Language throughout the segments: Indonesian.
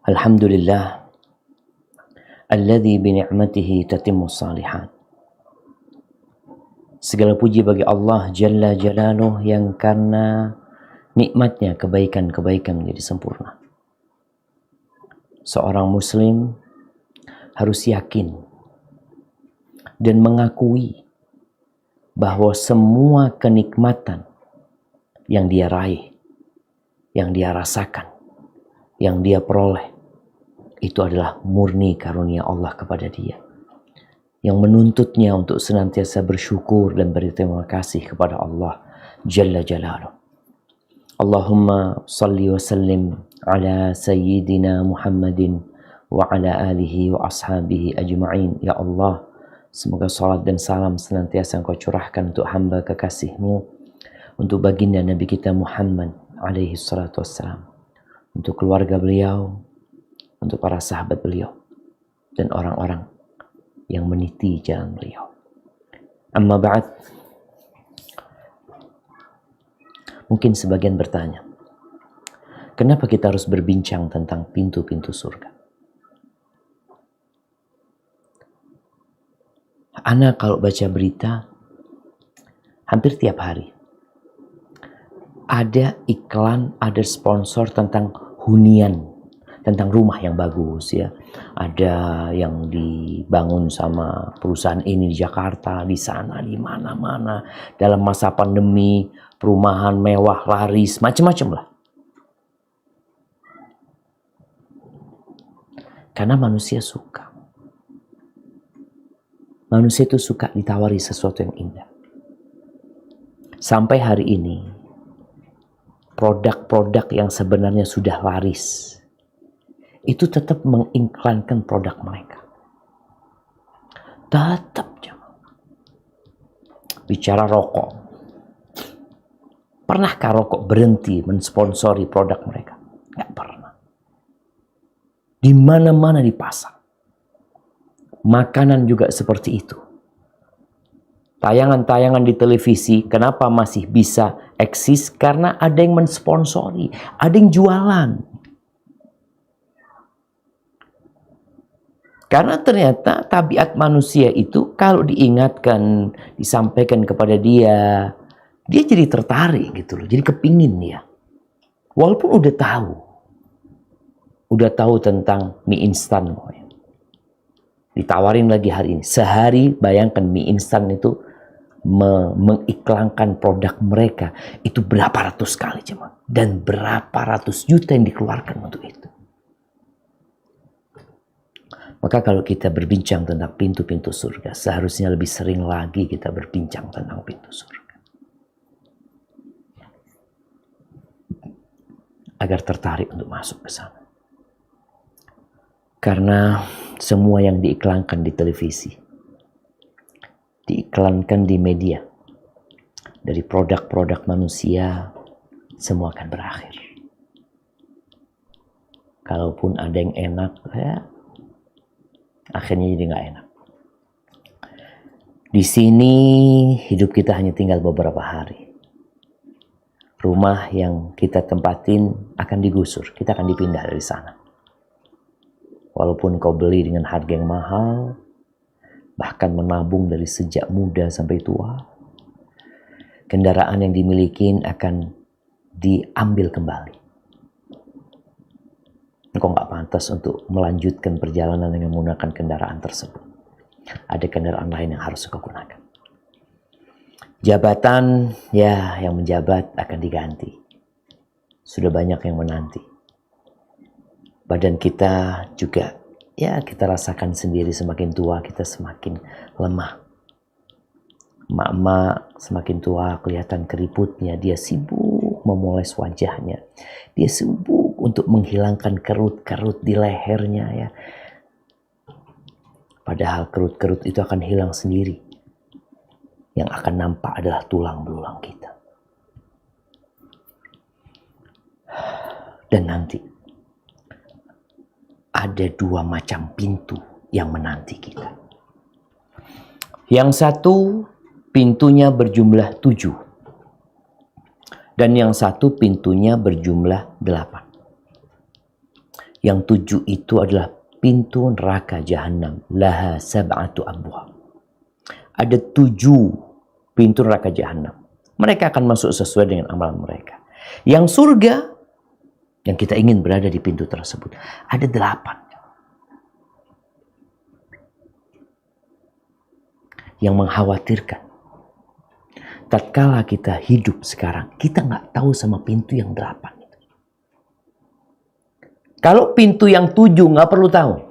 Alhamdulillah alladzi bi ni'matihi tatimmus shalihat. Segala puji bagi Allah Jalla Jalaluh yang karena nikmatnya kebaikan-kebaikan menjadi sempurna. Seorang muslim harus yakin dan mengakui bahwa semua kenikmatan yang dia raih, yang dia rasakan, yang dia peroleh, itu adalah murni karunia Allah kepada dia, yang menuntutnya untuk senantiasa bersyukur dan berterima kasih kepada Allah Jalla Jalaluh. Allahumma salli wa sallim ala sayyidina Muhammadin wa ala alihi wa ashabihi ajma'in. Ya Allah, semoga salat dan salam senantiasa Engkau curahkan untuk hamba kekasih-Mu, untuk baginda Nabi kita Muhammad alaihi salatu wassalam, untuk keluarga beliau, untuk para sahabat beliau, dan orang-orang yang meniti jalan beliau. Amma ba'd. Mungkin sebagian bertanya, kenapa kita harus berbincang tentang pintu-pintu surga? Ana kalau baca berita, hampir tiap hari ada iklan, ada sponsor tentang hunian, tentang rumah yang bagus ya. Ada yang dibangun sama perusahaan ini di Jakarta, di sana, di mana-mana. Dalam masa pandemi, perumahan mewah, laris, macam-macam lah. Karena manusia suka. Manusia itu suka ditawari sesuatu yang indah. Sampai hari ini, produk-produk yang sebenarnya sudah laris, itu tetap mengiklankan produk mereka. Tetap jangan. Bicara rokok. Pernahkah rokok berhenti mensponsori produk mereka? Nggak pernah. Di mana-mana di pasar. Makanan juga seperti itu. Tayangan-tayangan di televisi, kenapa masih bisa eksis? Karena ada yang mensponsori, ada yang jualan. Karena ternyata tabiat manusia itu kalau diingatkan, disampaikan kepada dia jadi tertarik gitu loh, jadi kepingin dia. Walaupun udah tahu tentang mie instan, ditawarin lagi hari ini. Sehari bayangkan mie instan itu mengiklankan produk mereka itu berapa ratus kali cuman, dan berapa ratus juta yang dikeluarkan untuk itu. Maka kalau kita berbincang tentang pintu-pintu surga, seharusnya lebih sering lagi kita berbincang tentang pintu surga. Agar tertarik untuk masuk ke sana. Karena semua yang diiklankan di televisi, diiklankan di media, dari produk-produk manusia, semua akan berakhir. Kalaupun ada yang enak, ya, akhirnya jadi nggak enak. Di sini hidup kita hanya tinggal beberapa hari. Rumah yang kita tempatin akan digusur, kita akan dipindah dari sana. Walaupun kau beli dengan harga yang mahal, bahkan menabung dari sejak muda sampai tua, kendaraan yang dimiliki akan diambil kembali. Engkau nggak pantas untuk melanjutkan perjalanan dengan menggunakan kendaraan tersebut. Ada kendaraan lain yang harus kau gunakan. Jabatan, ya, yang menjabat akan diganti. Sudah banyak yang menanti. Badan kita juga, ya, kita rasakan sendiri, semakin tua kita semakin lemah. Mak-mak semakin tua kelihatan keriputnya, dia sibuk memoles wajahnya. Dia sibuk untuk menghilangkan kerut-kerut di lehernya, ya. Padahal kerut-kerut itu akan hilang sendiri. Yang akan nampak adalah tulang belulang kita. Dan nanti ada dua macam pintu yang menanti kita. Yang satu pintunya berjumlah 7. Dan yang satu pintunya berjumlah 8. Yang 7 itu adalah pintu neraka jahanam. Laha sab'atu abwab. Ada 7 pintu neraka jahanam. Mereka akan masuk sesuai dengan amalan mereka. Yang surga, yang kita ingin berada di pintu tersebut, ada 8. Yang mengkhawatirkan, tatkala kita hidup sekarang, kita nggak tahu sama pintu yang 8 itu. Kalau pintu yang 7 nggak perlu tahu.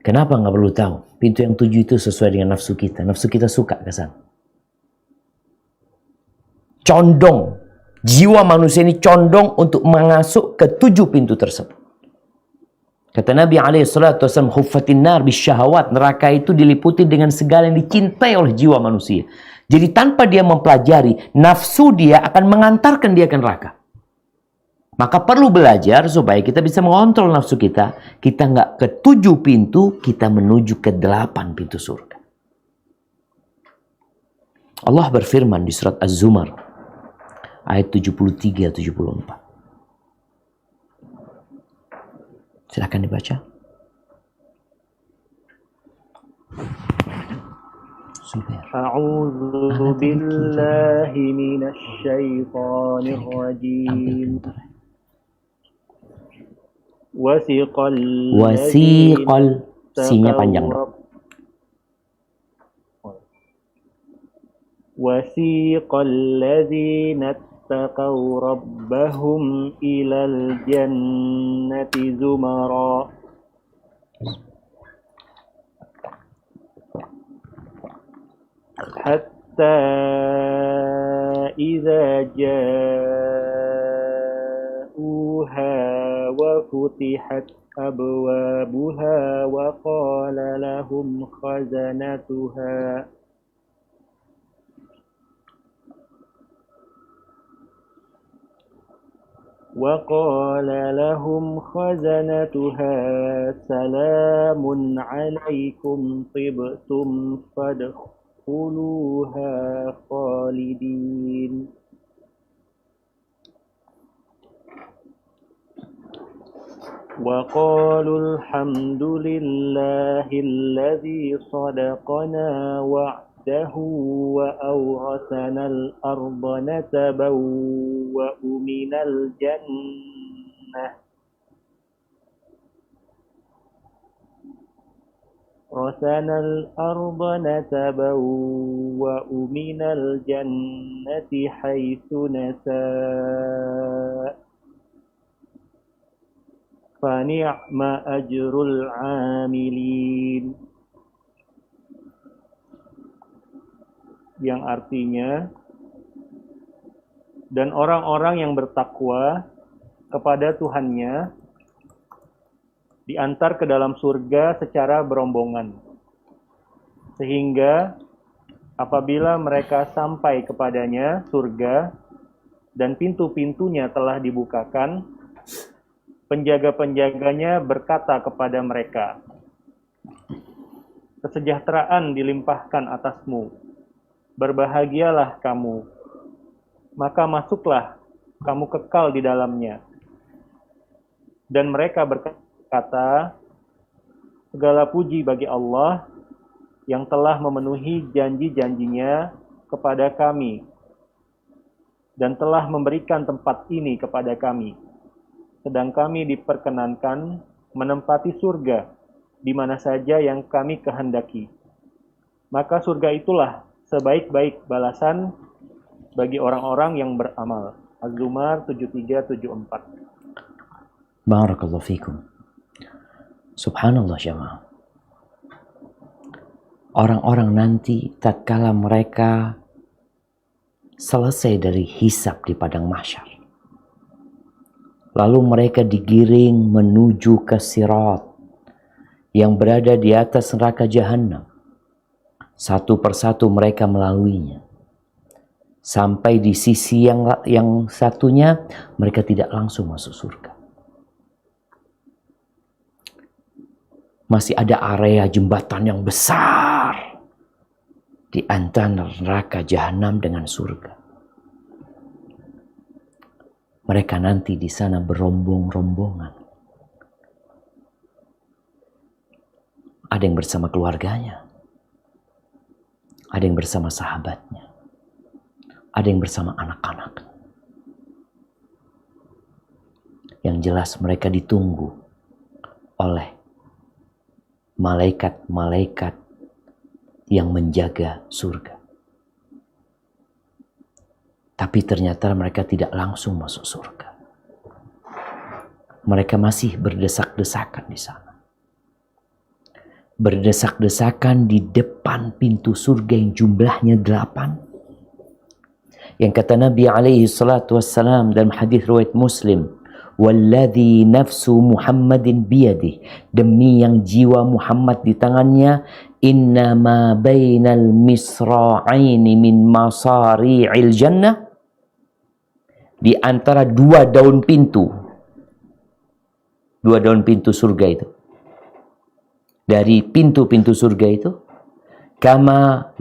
Kenapa nggak perlu tahu? Pintu yang 7 itu sesuai dengan nafsu kita. Nafsu kita suka ke sana. Condong. Jiwa manusia ini condong untuk masuk ke 7 pintu tersebut. Kata Nabi SAW, khuffatin nar bisyahawat. Neraka itu diliputi dengan segala yang dicintai oleh jiwa manusia. Jadi tanpa dia mempelajari, nafsu dia akan mengantarkan dia ke neraka. Maka perlu belajar supaya kita bisa mengontrol nafsu kita. Kita nggak ke 7 pintu, kita menuju ke 8 pintu surga. Allah berfirman di surat Az-Zumar, ayat 73-74. Silakan dibaca. A'udzu billahi minasy syaithanir rajim. Wasiqal sinya panjang dong. Wasiqal ladzina اتقوا ربهم إلى الجنة زمرا حتى إذا جاءوها وفتحت أبوابها وقال لهم خزنتها سلام عليكم طبتم فادخلوها خالدين وقالوا الحمد لله الذي صدقنا وعده وأورثنا الأرض نتبوأ من الجنة رثنا الأرض نتبوأ من الجنة حيث نشاء فنعم أجر العاملين. Yang artinya, dan orang-orang yang bertakwa kepada Tuhannya diantar ke dalam surga secara berombongan. Sehingga apabila mereka sampai kepadanya surga dan pintu-pintunya telah dibukakan, penjaga-penjaganya berkata kepada mereka, kesejahteraan dilimpahkan atasmu. Berbahagialah kamu, maka masuklah kamu kekal di dalamnya. Dan mereka berkata, segala puji bagi Allah yang telah memenuhi janji-janjinya kepada kami dan telah memberikan tempat ini kepada kami. Sedang kami diperkenankan menempati surga di mana saja yang kami kehendaki. Maka surga itulah sebaik-baik balasan bagi orang-orang yang beramal. Az-Zumar 73-74. Barakallahu fikum. Subhanallah jamaah. Orang-orang nanti tatkala mereka selesai dari hisab di padang mahsyar, lalu mereka digiring menuju ke Sirat yang berada di atas neraka jahanam. Satu persatu mereka melaluinya. Sampai di sisi yang satunya, mereka tidak langsung masuk surga. Masih ada area jembatan yang besar di antara neraka jahanam dengan surga. Mereka nanti di sana berombong-rombongan. Ada yang bersama keluarganya, ada yang bersama sahabatnya, ada yang bersama anak-anak. Yang jelas mereka ditunggu oleh malaikat-malaikat yang menjaga surga. Tapi ternyata mereka tidak langsung masuk surga. Mereka masih berdesak-desakan di sana. Berdesak-desakan di depan pintu surga yang jumlahnya 8. Yang kata Nabi alaihi salatu wassalam dalam hadis riwayat Muslim, "Walladzi nafsu Muhammadin biyadih." Demi yang jiwa Muhammad di tangannya, "Innama bainal misra'aini min masari'il jannah." Di antara dua daun pintu surga itu. Dari pintu-pintu surga itu, kama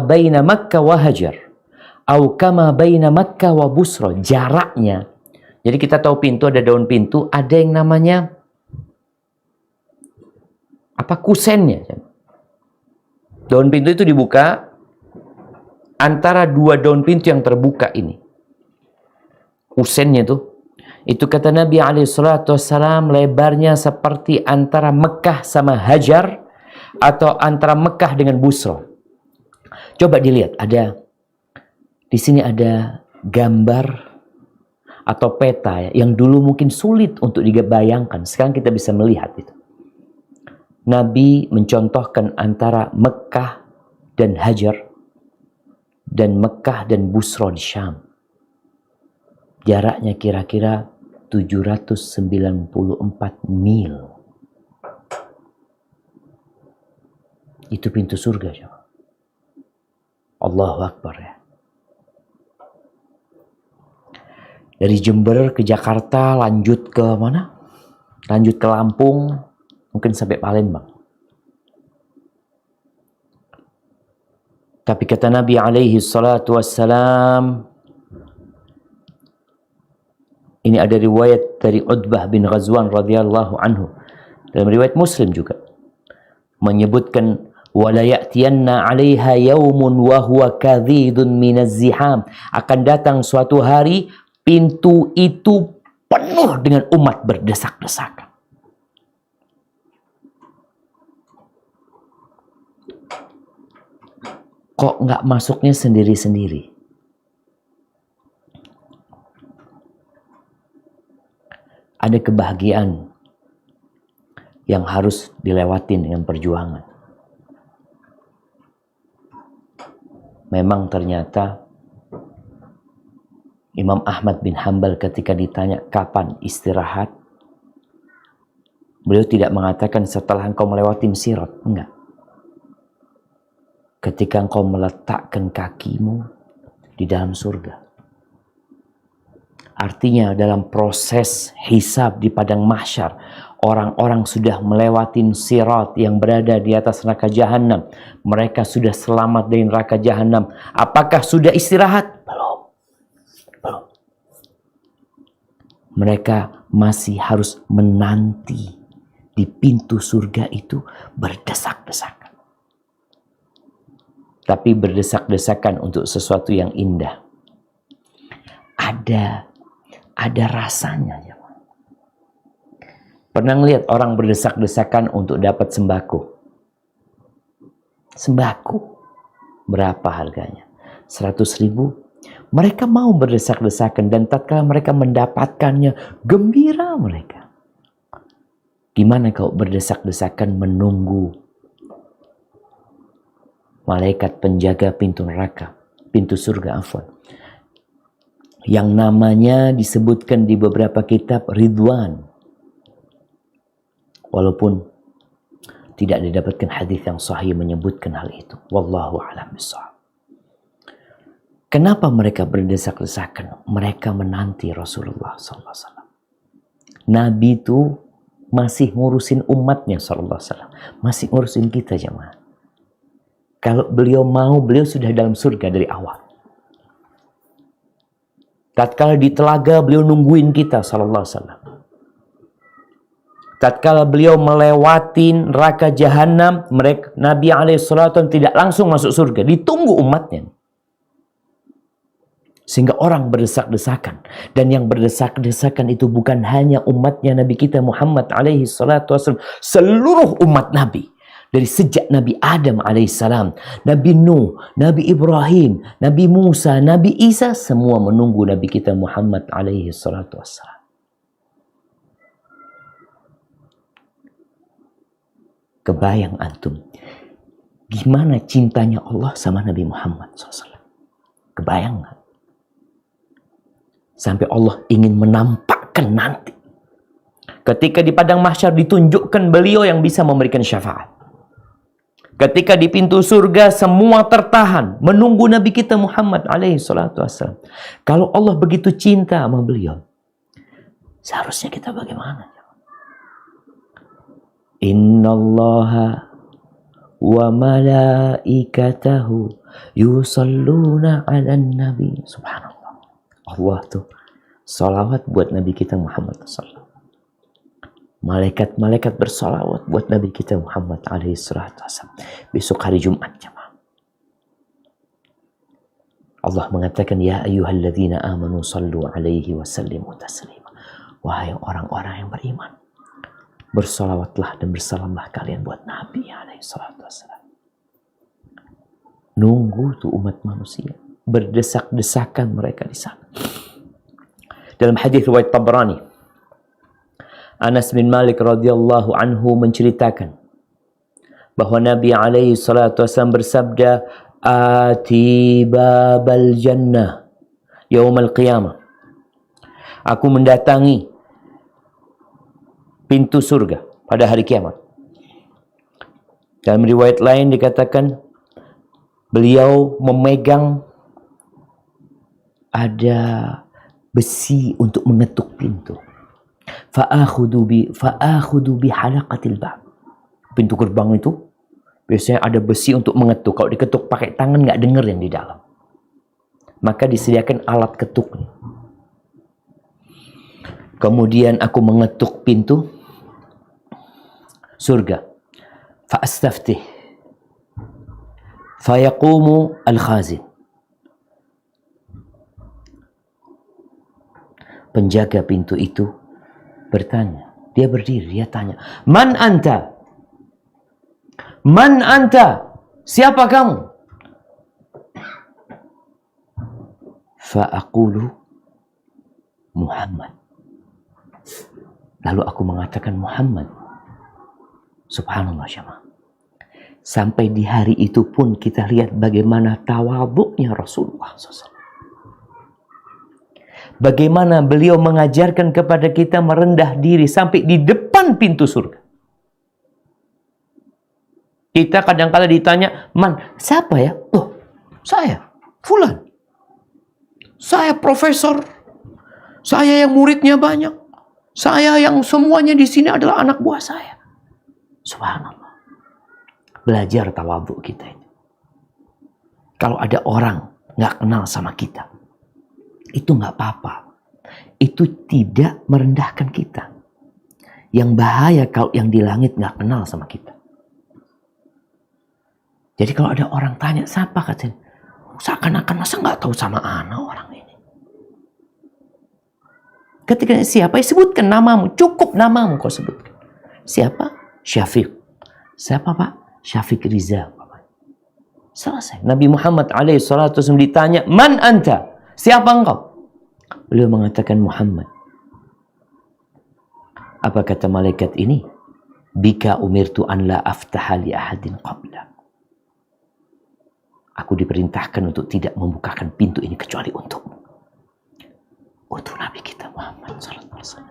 baina Makkah wa Hajar, atau kama baina Makkah wa Busra. Jaraknya. Jadi kita tahu pintu, ada daun pintu, ada yang namanya kusennya. Daun pintu itu dibuka antara dua daun pintu yang terbuka ini. Kusennya itu kata Nabi SAW lebarnya seperti antara Mekah sama Hajar atau antara Mekah dengan Busra. Coba dilihat, di sini ada gambar atau peta yang dulu mungkin sulit untuk dibayangkan. Sekarang kita bisa melihat itu. Nabi mencontohkan antara Mekah dan Hajar dan Mekah dan Busra di Syam. Jaraknya kira-kira 794 mil. Itu pintu surga. Allahu Akbar ya. Dari Jember ke Jakarta, lanjut ke mana? Lanjut ke Lampung, mungkin sampai Palembang. Tapi kata Nabi alaihi salatu wassalam, ini ada riwayat dari Utbah bin Ghazwan radhiyallahu anhu. Dalam riwayat Muslim juga. Menyebutkan, وَلَا يَأْتِيَنَّ عَلَيْهَا يَوْمٌ وَهُوَ كَذِيدٌ مِنَ الزِّحَامِ. Akan datang suatu hari, pintu itu penuh dengan umat berdesak-desakan. Kok nggak masuknya sendiri-sendiri? Ada kebahagiaan yang harus dilewatin dengan perjuangan. Memang ternyata Imam Ahmad bin Hanbal ketika ditanya kapan istirahat, beliau tidak mengatakan setelah engkau melewati sirat, enggak. Ketika engkau meletakkan kakimu di dalam surga. Artinya dalam proses hisab di padang mahsyar, orang-orang sudah melewati sirat yang berada di atas neraka jahanam. Mereka sudah selamat dari neraka jahanam. Apakah sudah istirahat? Belum. Mereka masih harus menanti di pintu surga itu berdesak-desakan. Tapi berdesak-desakan untuk sesuatu yang indah. Ada rasanya. Pernah lihat orang berdesak-desakan untuk dapat sembako? Sembako. Berapa harganya? 100.000. Mereka mau berdesak-desakan dan tatkala mereka mendapatkannya, gembira mereka. Gimana kalau berdesak-desakan menunggu malaikat penjaga pintu neraka, pintu surga, yang namanya disebutkan di beberapa kitab Ridwan, walaupun tidak didapatkan hadis yang sahih menyebutkan hal itu. Wallahu a'lam bishawab. Kenapa mereka berdesak-desakan? Mereka menanti Rasulullah SAW. Nabi itu masih ngurusin umatnya SAW, masih ngurusin kita jemaah. Kalau beliau mau, beliau sudah dalam surga dari awal. Tatkala di telaga beliau nungguin kita sallallahu alaihi wasallam. Tatkala beliau melewati neraka jahanam, Nabi alaihi salatu tidak langsung masuk surga, ditunggu umatnya. Sehingga orang berdesak-desakan. Dan yang berdesak-desakan itu bukan hanya umatnya Nabi kita Muhammad alaihi salatu wasallam, seluruh umat Nabi. Dari sejak Nabi Adam alaihissalam, Nabi Nuh, Nabi Ibrahim, Nabi Musa, Nabi Isa, semua menunggu Nabi kita Muhammad alaihi salatu wassalam. Kebayang antum, gimana cintanya Allah sama Nabi Muhammad SAW. Kebayang nggak? Sampai Allah ingin menampakkan nanti. Ketika di padang mahsyar ditunjukkan beliau yang bisa memberikan syafaat. Ketika di pintu surga semua tertahan menunggu Nabi kita Muhammad alaihi salatu wassalam. Kalau Allah begitu cinta sama beliau, seharusnya kita bagaimana? Innallaha wa malaikatahu yusalluna 'alan nabi. Subhanallah. Allah tuh salawat buat Nabi kita Muhammad sallallahu. Malaikat-malaikat bersalawat buat Nabi kita Muhammad alaihi salatu wasallam. Besok hari Jumat jemaah. Allah mengatakan, ya ayyuhalladzina amanu sallu alaihi wa sallimu taslima. Wahai orang-orang yang beriman, bersalawatlah dan bersalamlah kalian buat Nabi alaihi salatu wasallam. Nunggu tuh umat manusia, berdesak-desakan mereka di sana. Dalam hadis riwayat Tabrani, Anas bin Malik radhiyallahu anhu menceritakan bahwa Nabi alaihi salatu wasallam bersabda, "Ati babal jannah yaumal qiyamah." Aku mendatangi pintu surga pada hari kiamat. Dalam riwayat lain dikatakan beliau memegang ada besi untuk mengetuk pintu. Fa'akhudu bi halaqatil bab. Pintu gerbang itu biasanya ada besi untuk mengetuk. Kalau diketuk pakai tangan nggak dengar yang di dalam. Maka disediakan alat ketuknya. Kemudian aku mengetuk pintu surga. Fa'astaftih. Fayaqumu al-khazin. Penjaga pintu itu bertanya. Dia berdiri, dia tanya, Man anta? Man anta? Siapa kamu? Fa'aqulu Muhammad. Lalu aku mengatakan Muhammad. Subhanallah syamah. Sampai di hari itu pun kita lihat bagaimana tawaduknya Rasulullah SAW. Bagaimana beliau mengajarkan kepada kita merendah diri sampai di depan pintu surga. Kita kadang-kala ditanya, Man, siapa ya? Oh, saya, Fulan. Saya profesor. Saya yang muridnya banyak. Saya yang semuanya di sini adalah anak buah saya. Subhanallah. Belajar tawadhu kita ini. Kalau ada orang nggak kenal sama kita, itu nggak apa-apa. Itu tidak merendahkan kita. Yang bahaya kalau yang di langit nggak kenal sama kita. Jadi kalau ada orang tanya, siapa katanya? Seakan-akan masa nggak tahu sama ana orang ini. Ketika siapa, sebutkan namamu. Cukup namamu kau sebutkan. Siapa? Syafiq. Siapa Pak? Syafiq Riza. Selesai. Nabi Muhammad SAW ditanya, Man anta? Siapa engkau? Beliau mengatakan Muhammad. Apa kata malaikat ini? Bika umirtu an la aftaha li ahadin qabla. Aku diperintahkan untuk tidak membukakan pintu ini kecuali untukmu. Untuk Nabi kita Muhammad SAW.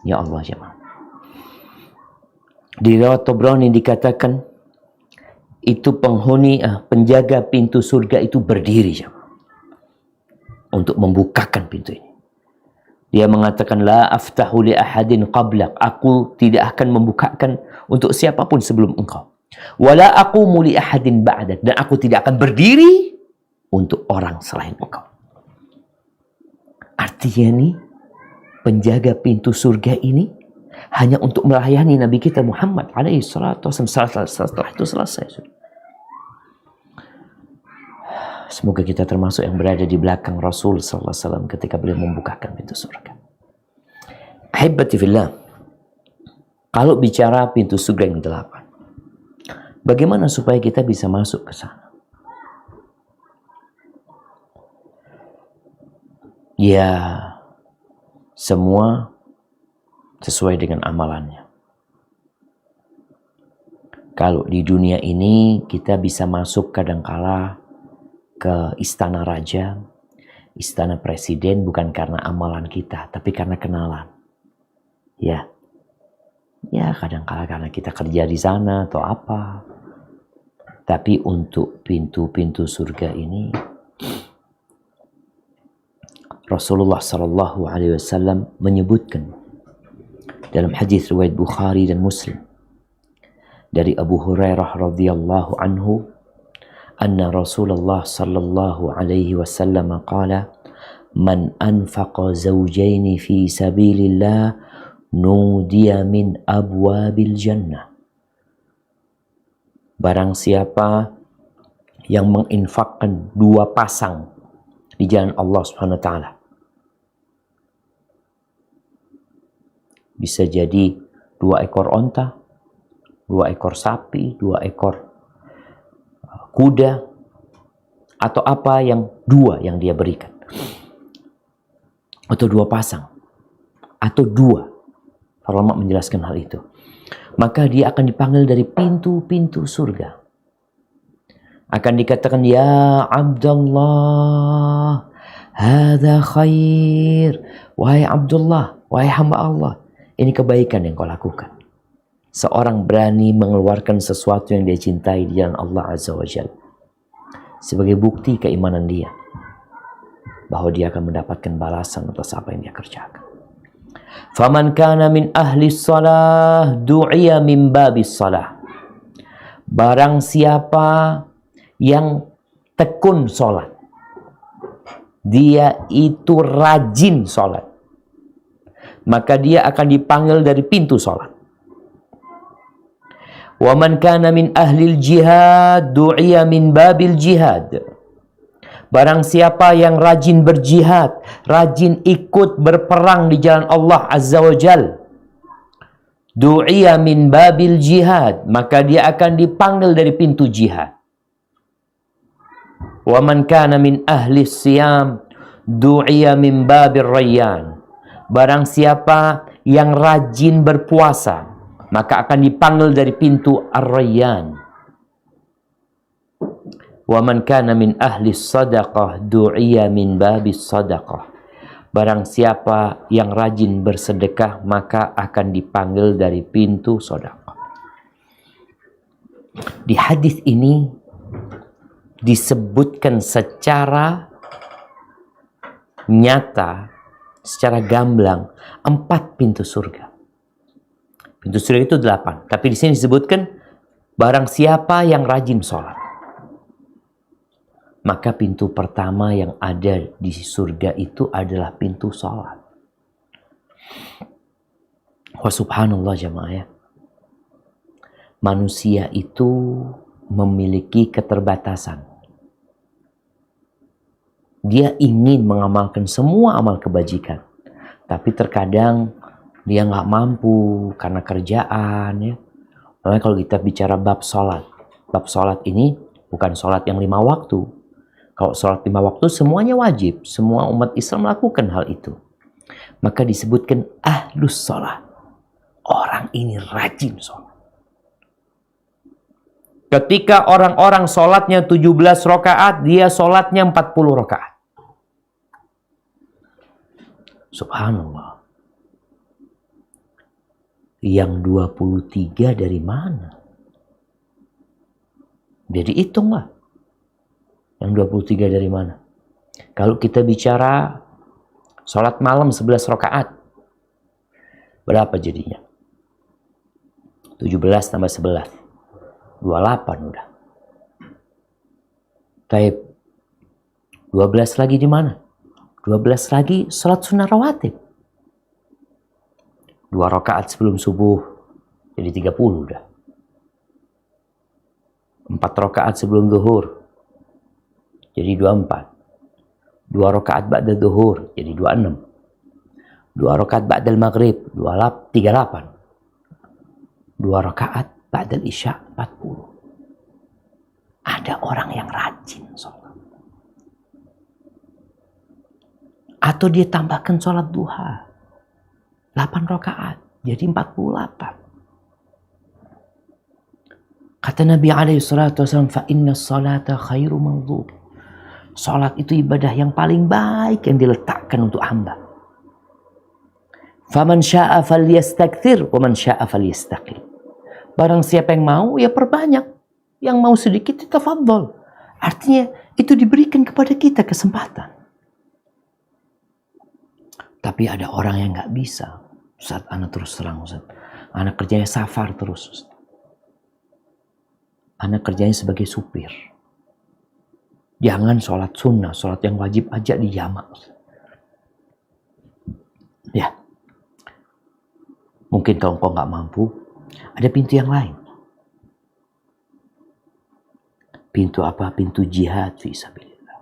Ya Allah jemaah. Di riwayat Tabrani dikatakan itu penghuni penjaga pintu surga itu berdiri jemaah untuk membukakan pintu ini. Dia mengatakan la aftahu li ahadin qablak. Aku tidak akan membukakan untuk siapapun sebelum engkau. Wala aqumu li ahadin ba'dak. Dan aku tidak akan berdiri untuk orang selain engkau. Artinya nih, penjaga pintu surga ini hanya untuk melayani Nabi kita Muhammad alaihi salatu wasallam. Setelah itu selesai. Semoga kita termasuk yang berada di belakang Rasul sallallahu alaihi wasallam ketika beliau membukakan pintu surga. Ahibati fillah, kalau bicara pintu surga yang 8, bagaimana supaya kita bisa masuk ke sana? Ya, semua sesuai dengan amalannya. Kalau di dunia ini kita bisa masuk kadangkala ke istana raja, istana presiden bukan karena amalan kita, tapi karena kenalan. Ya, kadangkala karena kita kerja di sana atau apa. Tapi untuk pintu-pintu surga ini, Rasulullah sallallahu alaihi wasallam menyebutkan dalam hadis riwayat Bukhari dan Muslim dari Abu Hurairah radhiyallahu anhu, anna Rasulullah sallallahu alaihi wasallam qala, man anfaqa zawjaini fi sabilillah nudiya min abwabil jannah. Barang siapa yang menginfakkan 2 pasang di jalan Allah Subhanahu wa taala, bisa jadi 2 ekor onta, 2 ekor sapi, 2 ekor kuda, atau apa yang 2 yang dia berikan. Atau 2 pasang. Atau 2. Para ulama menjelaskan hal itu. Maka dia akan dipanggil dari pintu-pintu surga. Akan dikatakan, ya Abdullah, hadza khair. Wahai Abdullah, wahai hamba Allah, ini kebaikan yang kau lakukan. Seorang berani mengeluarkan sesuatu yang dia cintai di jalan Allah Azza wa Jalla sebagai bukti keimanan dia, bahwa dia akan mendapatkan balasan atas apa yang dia kerjakan. Faman kana min ahli shalah du'iya min babis shalah. Barang siapa yang tekun sholat, dia itu rajin sholat, maka dia akan dipanggil dari pintu sholat. Wa man kana min ahlil jihad du'iya min babil jihad. Barang siapa yang rajin berjihad, rajin ikut berperang di jalan Allah Azza wa Jal, du'iya min babil jihad, maka dia akan dipanggil dari pintu jihad. Wa man kana min ahli siyam du'iya min babir rayyan. Barang siapa yang rajin berpuasa, maka akan dipanggil dari pintu Ar-Rayyan. Wa man kana min ahli sadaqah du'iya min babis sadaqah. Barang siapa yang rajin bersedekah, maka akan dipanggil dari pintu sedekah. Di hadis ini disebutkan secara nyata, secara gamblang, 4 pintu surga. Pintu surga itu 8. Tapi di sini disebutkan barang siapa yang rajin sholat, maka pintu pertama yang ada di surga itu adalah pintu sholat. Wah subhanallah jamaah ya. Manusia itu memiliki keterbatasan. Dia ingin mengamalkan semua amal kebajikan, tapi terkadang dia nggak mampu karena kerjaan ya. Makanya kalau kita bicara bab sholat ini bukan sholat yang 5 waktu. Kalau sholat 5 waktu semuanya wajib, semua umat Islam melakukan hal itu. Maka disebutkan ahlus sholat. Orang ini rajin sholat. Ketika orang-orang sholatnya 17 rakaat, dia sholatnya 40 rakaat. Subhanallah. Yang 23 dari mana? Jadi hitunglah. Yang 23 dari mana? Kalau kita bicara sholat malam 11 rakaat, berapa jadinya? 17 tambah 11. 28 udah. Taib. 12 lagi di mana? 12 lagi sholat sunnah rawatib. 2 rakaat sebelum subuh, jadi 30 dah. 4 rakaat sebelum zuhur, jadi 24. 2 rakaat ba'da zuhur, jadi 26. 2 rakaat ba'da maghrib, 38. 2 rakaat ba'da isya, 40. Ada orang yang rajin sholat. Atau dia tambahkan sholat duha. 8 rakaat. Jadi 48. Kata Nabi SAW, fa inna salata khairu mawdhu'. Sholat itu ibadah yang paling baik yang diletakkan untuk hamba. Faman sya'a falyastakthir wa man sya'a falyastaqil. Barang siapa yang mau, ya perbanyak. Yang mau sedikit, tafadhol. Artinya, itu diberikan kepada kita kesempatan. Tapi ada orang yang nggak bisa. Ustaz, anak terus terang, Ustaz. Anak kerjanya safar terus, Ustaz. Anak kerjanya sebagai supir. Jangan sholat sunnah, sholat yang wajib aja di jamak. Ya. Mungkin kalau engkau nggak mampu, ada pintu yang lain. Pintu apa? Pintu jihad fi sabilillah.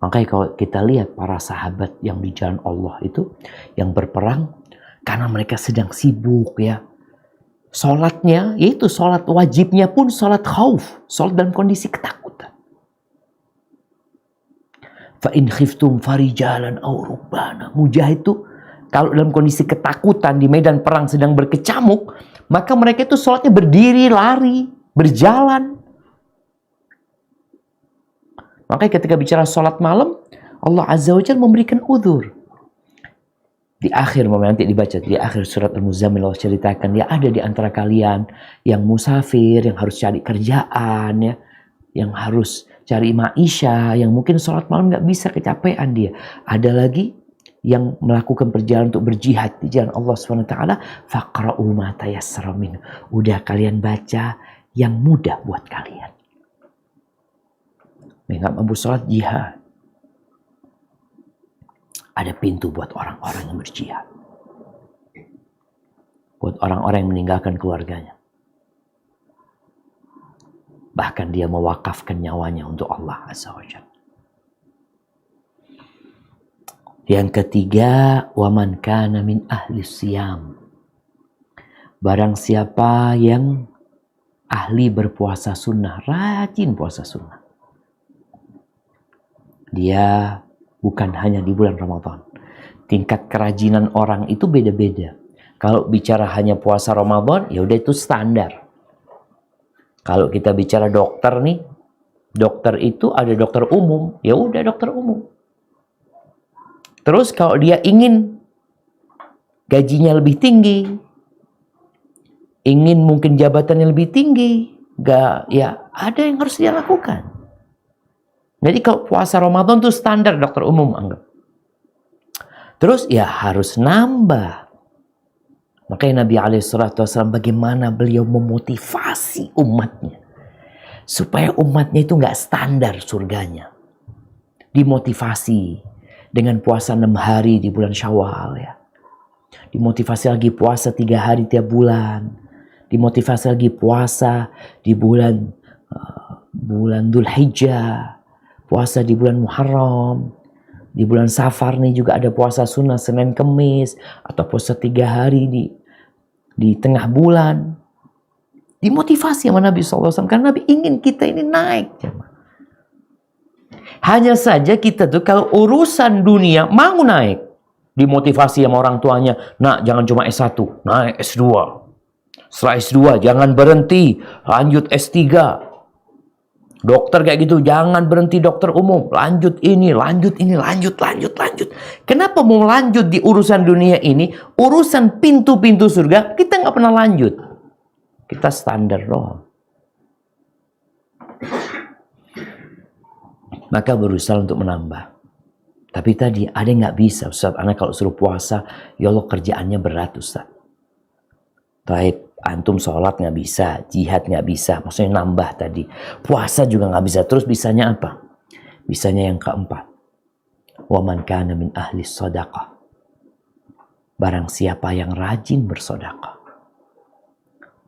Makanya kalau kita lihat para sahabat yang di jalan Allah itu, yang berperang, karena mereka sedang sibuk ya. Sholatnya, yaitu sholat wajibnya pun sholat khauf. Sholat dalam kondisi ketakutan. Fa'in khiftum farijalan aw rubbana. Mujahid itu, kalau dalam kondisi ketakutan di medan perang sedang berkecamuk, maka mereka itu sholatnya berdiri, lari, berjalan. Makanya ketika bicara sholat malam, Allah Azza wa Jalla memberikan udzur. Di akhir, nanti dibaca, di akhir surat Al-Muzammil Allah ceritakan, ya ada di antara kalian yang musafir, yang harus cari kerjaan, ya, yang harus cari maisha, yang mungkin sholat malam nggak bisa, kecapean dia. Ada lagi yang melakukan perjalanan untuk berjihad di jalan Allah SWT, faqra'u ma tayassara minhu. Udah kalian baca yang mudah buat kalian. Nggak mampu sholat, jihad. Ada pintu buat orang-orang yang berjihad. Buat orang-orang yang meninggalkan keluarganya. Bahkan dia mewakafkan nyawanya untuk Allah Azza wa Jalla. Yang ketiga, waman kana min ahli siyam. Barang siapa yang ahli berpuasa sunnah, rajin puasa sunnah. Dia bukan hanya di bulan Ramadan. Tingkat kerajinan orang itu beda-beda. Kalau bicara hanya puasa Ramadan, ya udah itu standar. Kalau kita bicara dokter nih, dokter itu ada dokter umum, ya udah dokter umum. Terus kalau dia ingin gajinya lebih tinggi, ingin mungkin jabatannya lebih tinggi, ya ada yang harus dia lakukan. Jadi kalau puasa Ramadan itu standar dokter umum anggap. Terus ya harus nambah. Makanya Nabi SAW bagaimana beliau memotivasi umatnya. Supaya umatnya itu nggak standar surganya. Dimotivasi dengan puasa 6 hari di bulan Syawal ya. Dimotivasi lagi puasa 3 hari tiap bulan. Dimotivasi lagi puasa di bulan Dzulhijjah. Puasa di bulan Muharram, di bulan Safar nih juga ada puasa sunnah Senin Kemis, atau puasa 3 hari di tengah bulan. Dimotivasi sama Nabi SAW, karena Nabi ingin kita ini naik. Hanya saja kita tuh kalau urusan dunia mau naik, dimotivasi sama orang tuanya, nak jangan cuma S1, naik S2. Setelah S2 jangan berhenti, lanjut S3. Dokter kayak gitu, jangan berhenti dokter umum. Lanjut ini, lanjut. Kenapa mau lanjut di urusan dunia ini? Urusan pintu-pintu surga, kita nggak pernah lanjut. Kita standar doang. Maka berusaha untuk menambah. Tapi tadi ada yang nggak bisa, Ustaz. Anak kalau suruh puasa, ya Allah kerjaannya berat, Ustaz. Taib. Antum sholat nggak bisa, jihad nggak bisa, maksudnya nambah tadi. Puasa juga nggak bisa, terus bisanya apa? Bisanya yang keempat. Wa man kana min ahli sadaqah. Barang siapa yang rajin bersedekah,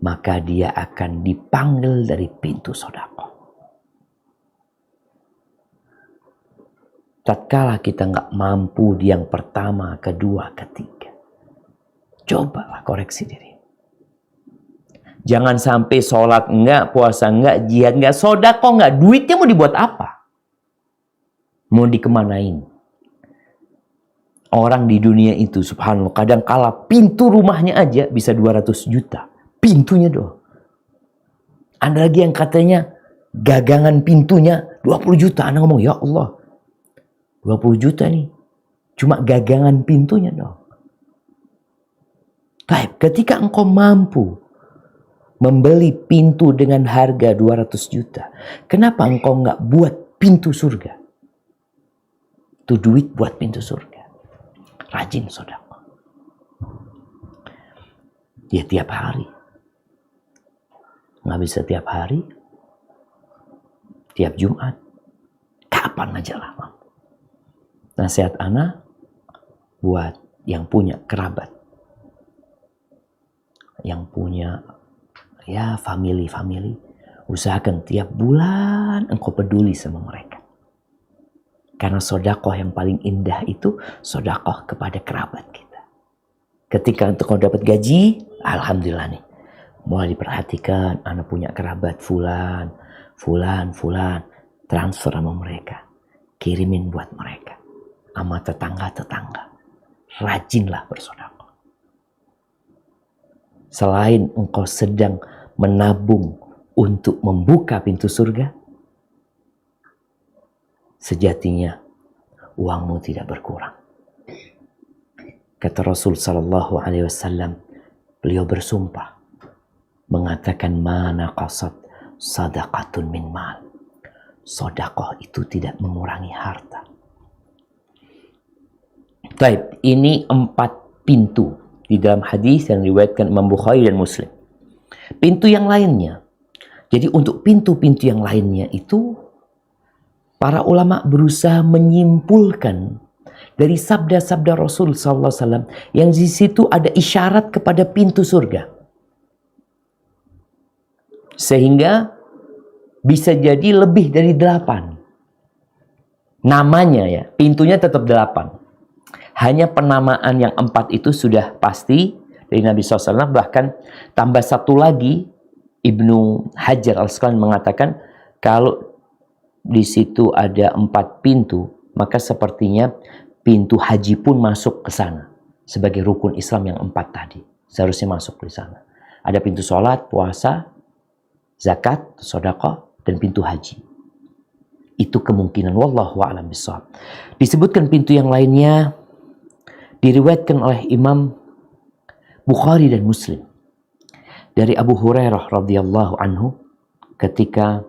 maka dia akan dipanggil dari pintu sedekah. Tatkala kita nggak mampu di yang pertama, kedua, ketiga, cobalah koreksi diri. Jangan sampai sholat enggak, puasa enggak, jihad enggak, sedekah enggak, duitnya mau dibuat apa? Mau dikemanain? Orang di dunia itu subhanallah kadang kala pintu rumahnya aja bisa 200 juta. Pintunya doang. Ada lagi yang katanya gagangan pintunya 20 juta. Anak ngomong, ya Allah, 20 juta nih. Cuma gagangan pintunya doang. Baik, ketika engkau mampu membeli pintu dengan harga 200 juta. Kenapa engkau nggak buat pintu surga? Itu duit buat pintu surga. Rajin sedekah. Ya tiap hari. Nggak bisa tiap hari. Tiap Jumat. Kapan aja lah. Nasihat anak buat yang punya kerabat. Yang punya ya family. Usahakan tiap bulan engkau peduli sama mereka. Karena sedekah yang paling indah itu sedekah kepada kerabat kita. Ketika engkau dapat gaji, alhamdulillah nih. Mulai diperhatikan, anak punya kerabat fulan. Transfer sama mereka. Kirimin buat mereka. Sama tetangga-tetangga. Rajinlah bersedekah. Selain engkau sedang menabung untuk membuka pintu surga, sejatinya uangmu tidak berkurang. Kata Rasul sallallahu alaihi wasallam, beliau bersumpah mengatakan mana qasad sadaqatun min mal. Sedekah itu tidak mengurangi harta. Baik, ini 4 pintu di dalam hadis yang diriwayatkan Imam Bukhari dan Muslim. Pintu yang lainnya. Jadi untuk pintu-pintu yang lainnya itu para ulama berusaha menyimpulkan dari sabda-sabda Rasul SAW yang di situ ada isyarat kepada pintu surga. Sehingga bisa jadi lebih dari 8. Namanya ya, pintunya tetap 8. Hanya penamaan yang 4 itu sudah pasti dari Nabi SAW. Bahkan tambah 1 lagi, Ibnu Hajar Al-Asqalani mengatakan kalau di situ ada 4 pintu, maka sepertinya pintu haji pun masuk ke sana sebagai rukun Islam yang 4 tadi. Seharusnya masuk di sana. Ada pintu sholat, puasa, zakat, sedekah, dan pintu haji. Itu kemungkinan. Wallahu a'lam bishawab. Disebutkan pintu yang lainnya diriwayatkan oleh Imam Bukhari dan Muslim dari Abu Hurairah radhiyallahu anhu ketika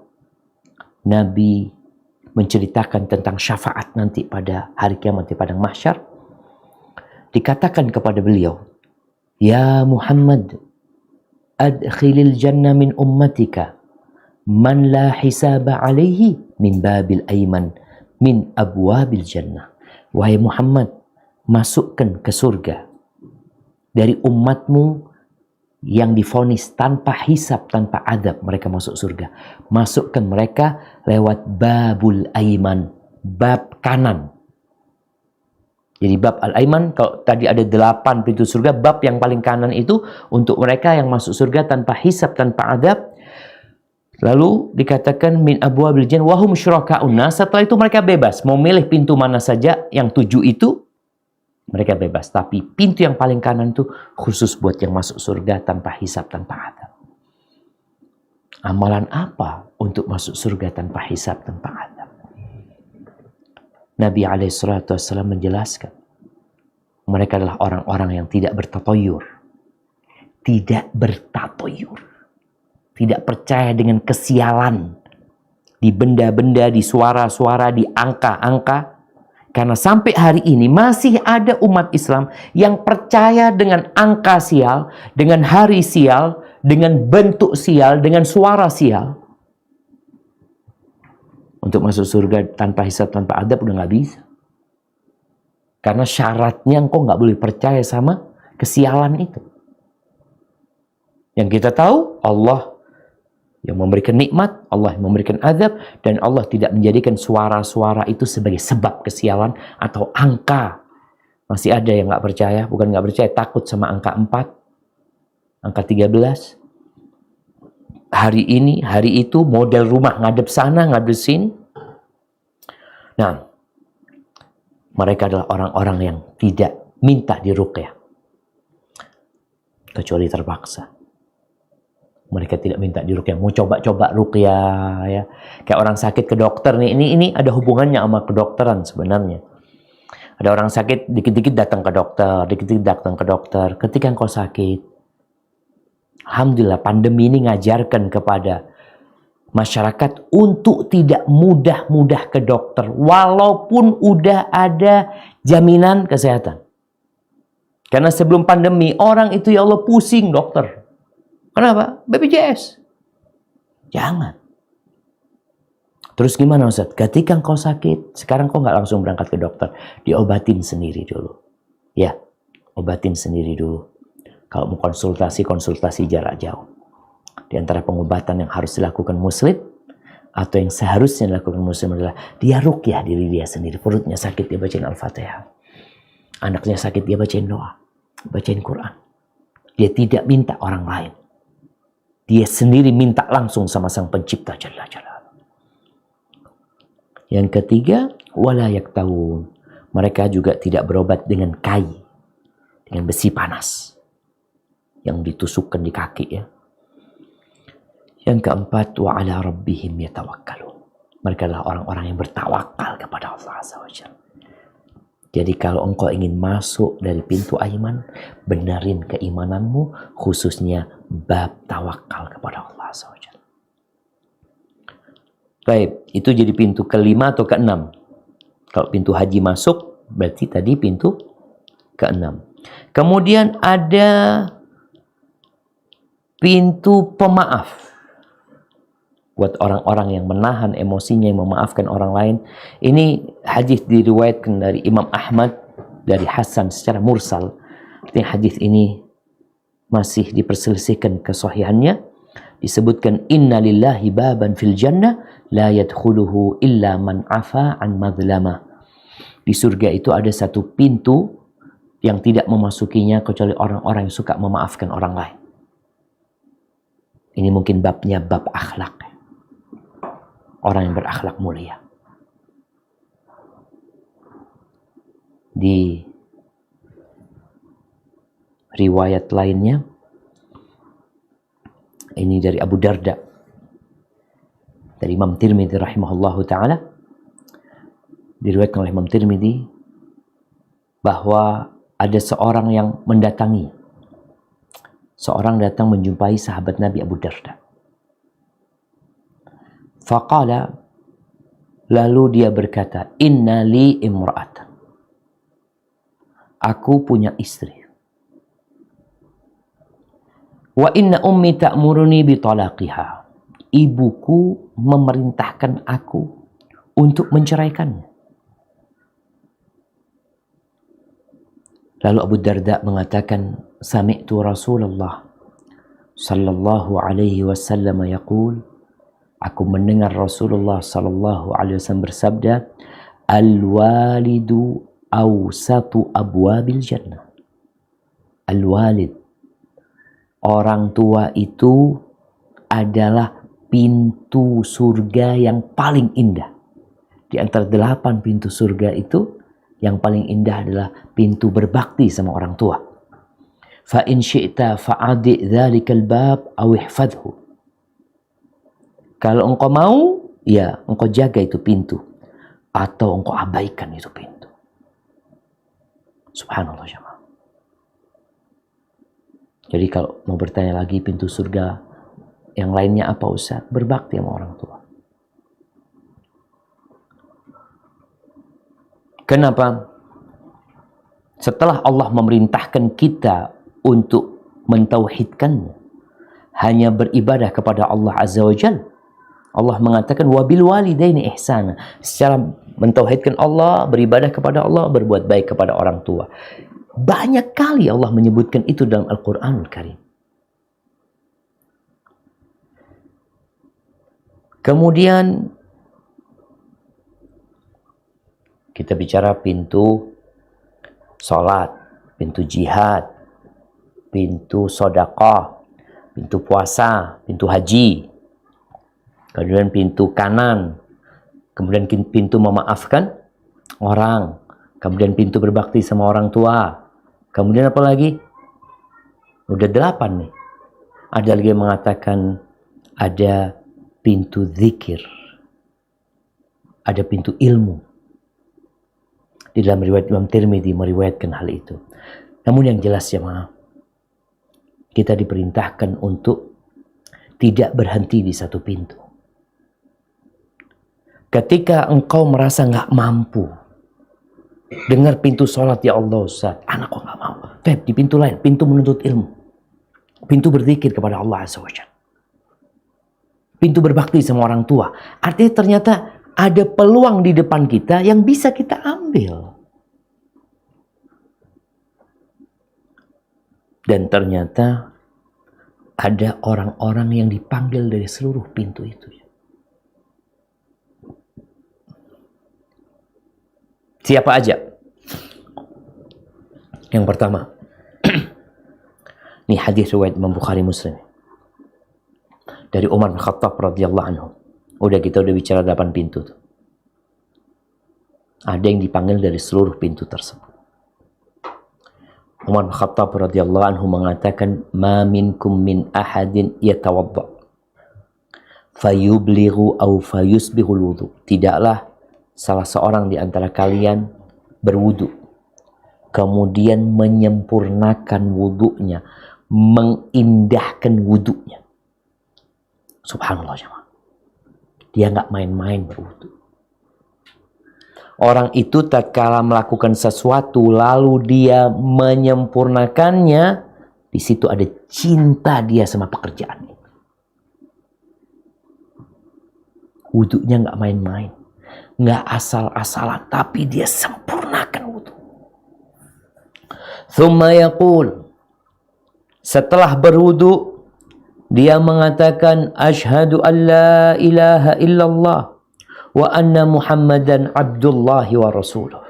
Nabi menceritakan tentang syafaat nanti pada hari kiamat di padang mahsyar, dikatakan kepada beliau, "Ya Muhammad, adkhilil jannah min ummatika man la hisaba alaihi min babil aiman min abwabil jannah." Wahai Muhammad, masukkan ke surga dari umatmu yang divonis tanpa hisab, tanpa adab, mereka masuk surga. Masukkan mereka lewat babul aiman, bab kanan. Jadi bab al-aiman, kalau tadi ada 8 pintu surga, bab yang paling kanan itu untuk mereka yang masuk surga tanpa hisab, tanpa adab. Lalu dikatakan min abwabil jannah wa hum syuraka'un nas. Setelah itu mereka bebas, mau milih pintu mana saja, yang 7 itu mereka bebas. Tapi pintu yang paling kanan itu khusus buat yang masuk surga tanpa hisab, tanpa adab. Amalan apa untuk masuk surga tanpa hisab, tanpa adab? Nabi SAW menjelaskan, mereka adalah orang-orang yang tidak bertatoyur. Tidak bertatoyur. Tidak percaya dengan kesialan. Di benda-benda, di suara-suara, di angka-angka. Karena sampai hari ini masih ada umat Islam yang percaya dengan angka sial, dengan hari sial, dengan bentuk sial, dengan suara sial. Untuk masuk surga tanpa hisab, tanpa adab udah nggak bisa. Karena syaratnya engkau nggak boleh percaya sama kesialan itu. Yang kita tahu, Allah yang memberikan nikmat, Allah yang memberikan azab, dan Allah tidak menjadikan suara-suara itu sebagai sebab kesialan atau angka. Masih ada yang nggak percaya, bukan nggak percaya, takut sama angka 4, angka 13. Hari ini, hari itu, model rumah ngadep sana, ngadep sini. Nah, mereka adalah orang-orang yang tidak minta diruqyah, kecuali terpaksa. Mereka tidak minta diruqyah, mau coba-coba ruqyah ya. Kayak orang sakit ke dokter nih, ini ada hubungannya sama kedokteran sebenarnya. Ada orang sakit, dikit-dikit datang ke dokter, dikit-dikit datang ke dokter. Ketika engkau sakit, alhamdulillah pandemi ini ngajarkan kepada masyarakat untuk tidak mudah-mudah ke dokter, walaupun udah ada jaminan kesehatan. Karena sebelum pandemi, orang itu ya Allah pusing dokter. Kenapa? BPJS. Jangan. Terus gimana Ustaz? Ketika engkau sakit, sekarang kau nggak langsung berangkat ke dokter. Diobatin sendiri dulu. Ya, obatin sendiri dulu. Kalau mau konsultasi, konsultasi jarak jauh. Di antara pengobatan yang harus dilakukan muslim, atau yang seharusnya dilakukan muslim adalah dia ruqyah diri dia sendiri. Perutnya sakit, dia bacain Al-Fatihah. Anaknya sakit, dia bacain doa. Bacain Quran. Dia tidak minta orang lain. Dia sendiri minta langsung sama Sang Pencipta Jalla Jalla. Yang ketiga, wala yaktawun. Mereka juga tidak berobat dengan kai, dengan besi panas yang ditusukkan di kaki ya. Yang keempat, wa ala rabbihim yatawakkalun. Mereka adalah orang-orang yang bertawakal kepada Allah Azza wa Jalla. Jadi kalau engkau ingin masuk dari pintu iman, benarin keimananmu, khususnya bab tawakal kepada Allah Azza wa Jalla. Baik, itu jadi pintu kelima atau keenam. Kalau pintu haji masuk, berarti tadi pintu keenam. Kemudian ada pintu pemaaf. Buat orang-orang yang menahan emosinya, yang memaafkan orang lain. Ini hadis diriwayatkan dari Imam Ahmad, dari Hasan secara mursal. Artinya hadis ini masih diperselisihkan kesahihannya. Disebutkan, inna lillahi baban fil jannah la yadkhuluhu illa man afa an madlamah. Di surga itu ada satu pintu yang tidak memasukinya kecuali orang-orang yang suka memaafkan orang lain. Ini mungkin babnya bab akhlak. Orang yang berakhlak mulia. Di riwayat lainnya, ini dari Abu Darda, dari Imam Tirmidzi rahimahullahu ta'ala, diriwayatkan oleh Imam Tirmidzi bahwa ada seorang yang mendatangi. Seorang datang menjumpai sahabat Nabi Abu Darda. Faqala, lalu dia berkata, inna li imra'atan. Aku punya istri. Wa inna ummi ta'muruni bi talaqiha. Ibuku memerintahkan aku untuk menceraikannya. Lalu Abu Darda mengatakan, sami'tu Rasulullah sallallahu alaihi wasallam yaqul, aku mendengar Rasulullah sallallahu alaihi wasallam bersabda, al-walidu awsatu abwabil jannah. Al-walid, orang tua itu adalah pintu surga yang paling indah. Di antara 8 pintu surga itu, yang paling indah adalah pintu berbakti sama orang tua. Fa in syi'ta fa'adi dzalikal bab aw ihfadhu. Kalau engkau mau, ya engkau jaga itu pintu. Atau engkau abaikan itu pintu. Subhanallah jemaah. Jadi kalau mau bertanya lagi pintu surga yang lainnya apa Ustaz? Berbakti sama orang tua. Kenapa? Setelah Allah memerintahkan kita untuk mentauhidkannya, hanya beribadah kepada Allah Azza wa Jalla, Allah mengatakan wabil walidaini ihsana, secara mentauhidkan Allah, beribadah kepada Allah, berbuat baik kepada orang tua. Banyak kali Allah menyebutkan itu dalam Al-Qur'anul Karim. Kemudian kita bicara pintu salat, pintu jihad, pintu sedekah, pintu puasa, pintu haji. Kemudian pintu kanan, kemudian pintu memaafkan orang, kemudian pintu berbakti sama orang tua, kemudian apa lagi? Udah 8 nih. Ada lagi yang mengatakan ada pintu zikir, ada pintu ilmu. Di dalam riwayat Imam Tirmidzi meriwayatkan hal itu. Namun yang jelas jemaah, kita diperintahkan untuk tidak berhenti di satu pintu. Ketika engkau merasa nggak mampu, dengar pintu sholat, ya Allah Ustaz, anak kok nggak mau. Di pintu lain, pintu menuntut ilmu, pintu berzikir kepada Allah Azza wa Jalla, pintu berbakti sama orang tua. Artinya ternyata ada peluang di depan kita yang bisa kita ambil. Dan ternyata ada orang-orang yang dipanggil dari seluruh pintu itu. Siapa aja? Yang pertama, ini hadis riwayat Imam Bukhari Muslim dari Umar bin Khattab radhiyallahu anhu. Udah bicara 8 pintu tuh. Ada yang dipanggil dari seluruh pintu tersebut. Umar bin Khattab radhiyallahu anhu mengatakan, "Ma minkum min ahadin yatawadda fayublighu aw fayusbihul wudu." Tidaklah salah seorang di antara kalian berwudu, kemudian menyempurnakan wudunya, mengindahkan wudunya. Subhanallah jemaah. Dia nggak main-main berwudu. Orang itu tatkala melakukan sesuatu lalu dia menyempurnakannya, di situ ada cinta dia sama pekerjaan itu. Wudunya nggak main-main, nggak asal-asalan, tapi dia sempurnakan wudu. Thumma yaqul, setelah berwudu dia mengatakan asyhadu an la ilaha illallah wa anna Muhammadan abdullahi wa rasuluh.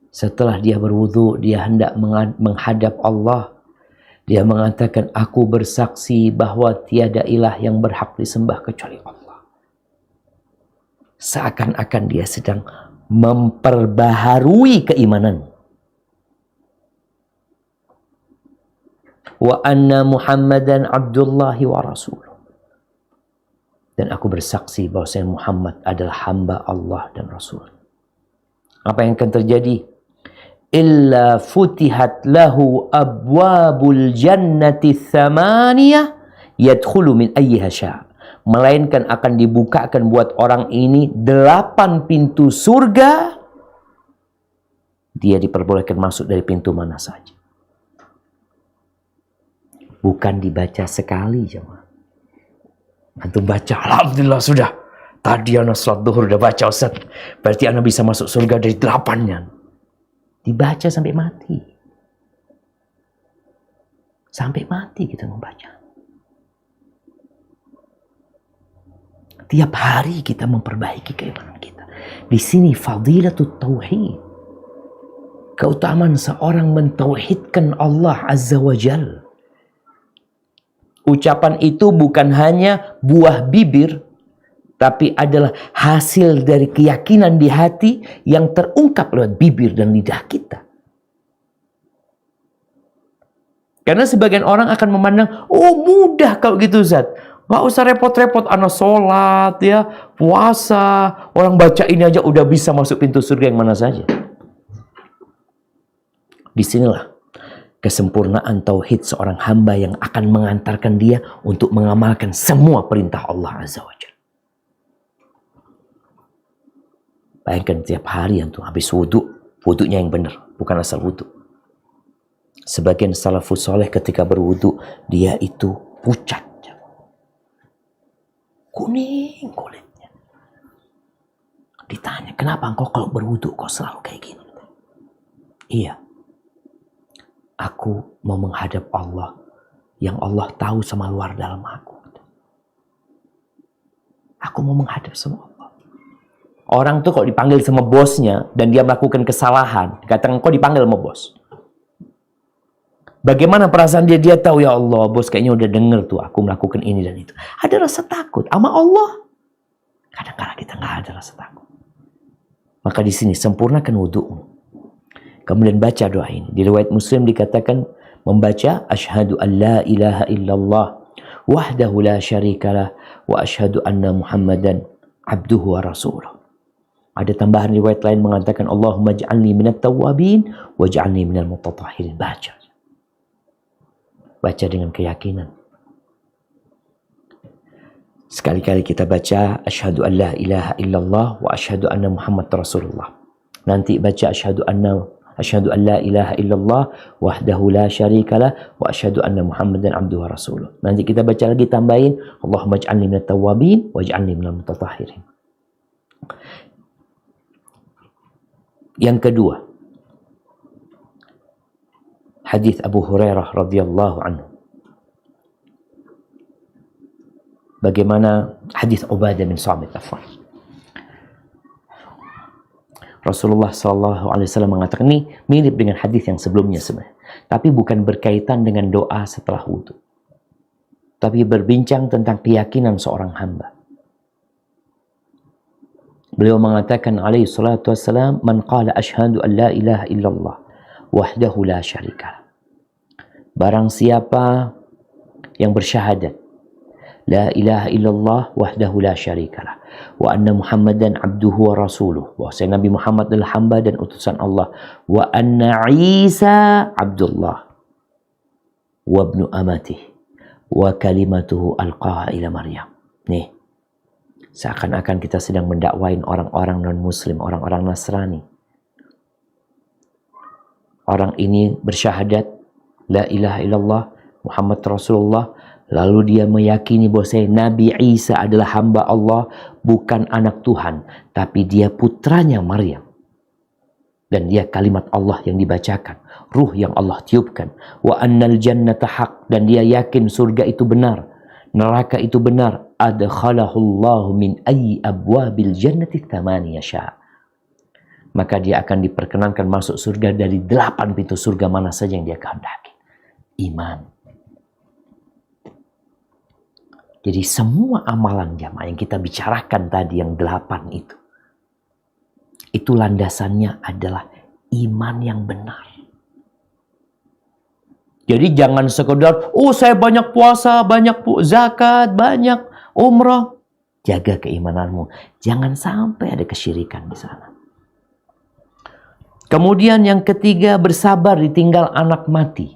Setelah dia berwudu, dia hendak menghadap Allah. Dia mengatakan, aku bersaksi bahwa tiada ilah yang berhak disembah kecuali Allah. Seakan-akan dia sedang memperbaharui keimanan. Wa anna Muhammadan abdullahi wa rasuluh. Dan aku bersaksi bahwa Muhammad adalah hamba Allah dan Rasul. Apa yang akan terjadi? Illa futihat lahu abwabul jannati thamaniyah yadkhulu min ayyiha syaa. Melainkan akan dibukakan buat orang ini 8 pintu surga. Dia diperbolehkan masuk dari pintu mana saja. Bukan dibaca sekali jemaah. Antum baca, alhamdulillah sudah. Tadi anak salat duhur udah baca Ustaz. Berarti anak bisa masuk surga dari 8-nya. Dibaca sampai mati. Sampai mati kita membaca. Tiap hari kita memperbaiki keimanan kita. Di sini fadilatut tauhid. Keutamaan seorang mentauhidkan Allah Azza wa Jalla. Ucapan itu bukan hanya buah bibir, tapi adalah hasil dari keyakinan di hati yang terungkap lewat bibir dan lidah kita. Karena sebagian orang akan memandang, oh mudah kalau gitu Ustaz. Gak usah repot-repot anak sholat ya, puasa, orang baca ini aja udah bisa masuk pintu surga yang mana saja. Disinilah kesempurnaan tauhid seorang hamba yang akan mengantarkan dia untuk mengamalkan semua perintah Allah Azza wa Jalla. Bayangkan tiap hari antum habis wudunya yang benar, bukan asal wudu. Sebagian salafus soleh ketika berwudu, dia itu pucat. kuning kulitnya. Ditanya, kenapa engkau kalau berwudu kau selalu kayak gini? Iya, aku mau menghadap Allah yang Allah tahu sama luar dalam aku. Aku mau menghadap sama Allah. Orang tuh kalau dipanggil sama bosnya dan dia melakukan kesalahan, katakan engkau dipanggil sama bos. Bagaimana perasaan dia? Dia tahu, ya Allah, bos kayaknya udah denger tuh aku melakukan ini dan itu. Ada rasa takut sama Allah. Kadang-kadang kita nggak ada rasa takut. Maka di sini sempurnakan wudu'mu. Kemudian baca doa ini. Di riwayat Muslim dikatakan membaca asyhadu an la ilaha illallah wahdahu la syarikalah wa asyhadu anna Muhammadan abduhu wa rasuluh. Ada tambahan riwayat lain mengatakan Allahumma ij'alni minat tawwabin waj'alni minal mutatahhirin. Baca dengan keyakinan. Sekali-kali kita baca asyhadu an la ilaha illallah wa asyhadu anna Muhammad Rasulullah. Nanti baca asyhadu an la ilaha illallah wahdahu la syarikalah wa asyhadu anna Muhammadan abduhu wa rasuluh. Nanti kita baca lagi tambahin Allahumma ij'alni minat tawwabin waj'alni minal mutatahhirin. Yang kedua, hadis Abu Hurairah radhiyallahu anhu. Bagaimana hadis Ubadah bin Samit, Rasulullah SAW mengatakan, ini mirip dengan hadis yang sebelumnya sebenarnya, tapi bukan berkaitan dengan doa setelah wudhu, tapi berbincang tentang keyakinan seorang hamba. Beliau mengatakan alaihi salatu wassalam, man qala asyhadu an la ilaha illallah wahdahu la syarikalah. Barang siapa yang bersyahadat la ilaha illallah wahdahu la syarikalah wa anna Muhammadan abduhu wa rasuluh, bahwasanya Nabi Muhammad adalah hamba dan utusan Allah, wa anna Isa abdullah wa ibnu amatih wa kalimatuhu alqaha ila Maryam. Nih, seakan-akan kita sedang mendakwain orang-orang non-muslim, orang-orang Nasrani. Orang ini bersyahadat la ilaha illallah Muhammad Rasulullah, lalu dia meyakini bahwa Nabi Isa adalah hamba Allah, bukan anak Tuhan, tapi dia putranya Maryam. Dan dia kalimat Allah yang dibacakan, ruh yang Allah tiupkan. Wa annal jannata haq, dan dia yakin surga itu benar, neraka itu benar. Adkhalahullahu min ayyi abwabil jannati thamani yasha. Maka dia akan diperkenankan masuk surga dari 8 pintu surga mana saja yang dia kehendaki. Iman. Jadi semua amalan jamaah yang kita bicarakan tadi yang 8 itu landasannya adalah iman yang benar. Jadi jangan sekedar, saya banyak puasa, banyak zakat, banyak umrah. Jaga keimananmu. Jangan sampai ada kesyirikan di sana. Kemudian yang ketiga, bersabar ditinggal anak mati.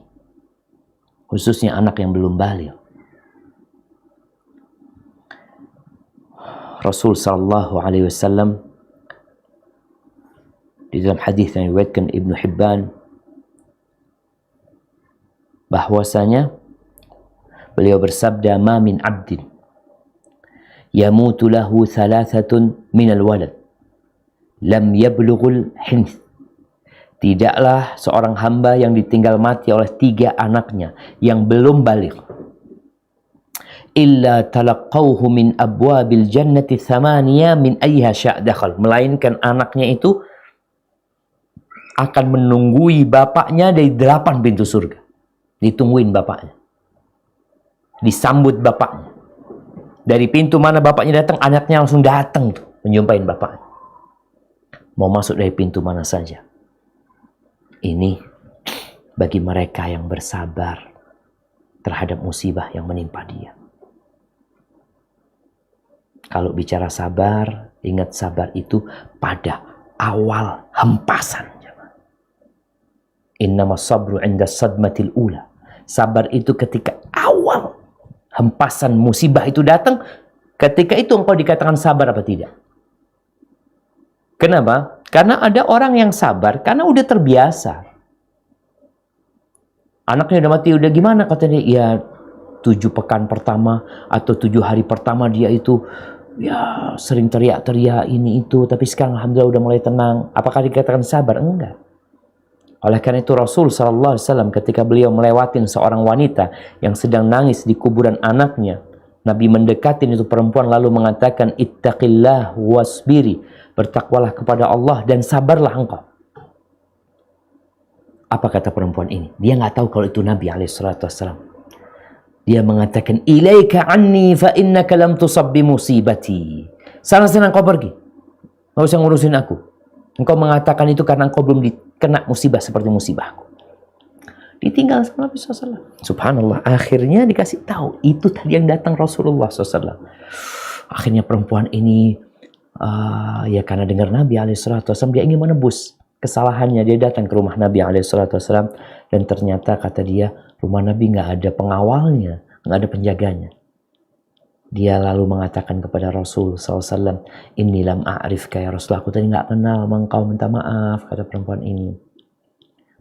Khususnya anak yang belum baligh. Rasul sallallahu alaihi wasallam di dalam hadis yang diriwayatkan Ibnu Hibban bahwasanya beliau bersabda, ma min abdin yamutu lahu thalathatun minal walad lam yablughul hinth. Tidaklah seorang hamba yang ditinggal mati oleh 3 anaknya yang belum baligh, illa talaqawhu min abwabil jannati thamaniya min ayyiha sya' dakhal, melainkan anaknya itu akan menunggui bapaknya dari 8 pintu surga. Ditungguin bapaknya, disambut bapaknya. Dari pintu mana bapaknya datang, anaknya langsung datang tuh menjumpain bapaknya. Mau masuk dari pintu mana saja. Ini bagi mereka yang bersabar terhadap musibah yang menimpa dia. Kalau bicara sabar, ingat sabar itu pada awal hempasan. Innama sabru 'inda sadmatil ula. Sabar itu ketika awal hempasan musibah itu datang, ketika itu engkau dikatakan sabar apa tidak? Kenapa? Karena ada orang yang sabar karena udah terbiasa. Anaknya udah mati, udah gimana? Kata dia, ya 7 pekan pertama atau 7 hari pertama dia itu ya sering teriak-teriak ini itu, tapi sekarang alhamdulillah udah mulai tenang. Apakah dikatakan sabar? Enggak. Oleh karena itu Rasul SAW ketika beliau melewatin seorang wanita yang sedang nangis di kuburan anaknya, Nabi mendekatin itu perempuan lalu mengatakan, ittaqillah wasbiri, bertakwalah kepada Allah dan sabarlah engkau. Apa kata perempuan ini? Dia nggak tahu kalau itu Nabi SAW. Dia mengatakan, ilaika anni fa innaka lam tusab bi musibati. Sana-sana engkau pergi. Nggak usah ngurusin aku. Engkau mengatakan itu karena engkau belum kena musibah seperti musibahku. Ditinggal sama Nabi SAW. Subhanallah. Akhirnya dikasih tahu. Itu tadi yang datang Rasulullah SAW. Akhirnya perempuan ini, ya karena dengar Nabi SAW, dia ingin menebus kesalahannya. Dia datang ke rumah Nabi SAW. Dan ternyata kata dia, rumah Nabi nggak ada pengawalnya, nggak ada penjaganya. Dia lalu mengatakan kepada Rasul SAW, Inni lam a'rifka ya Rasul, aku tadi nggak kenal sama engkau, minta maaf, kata perempuan ini.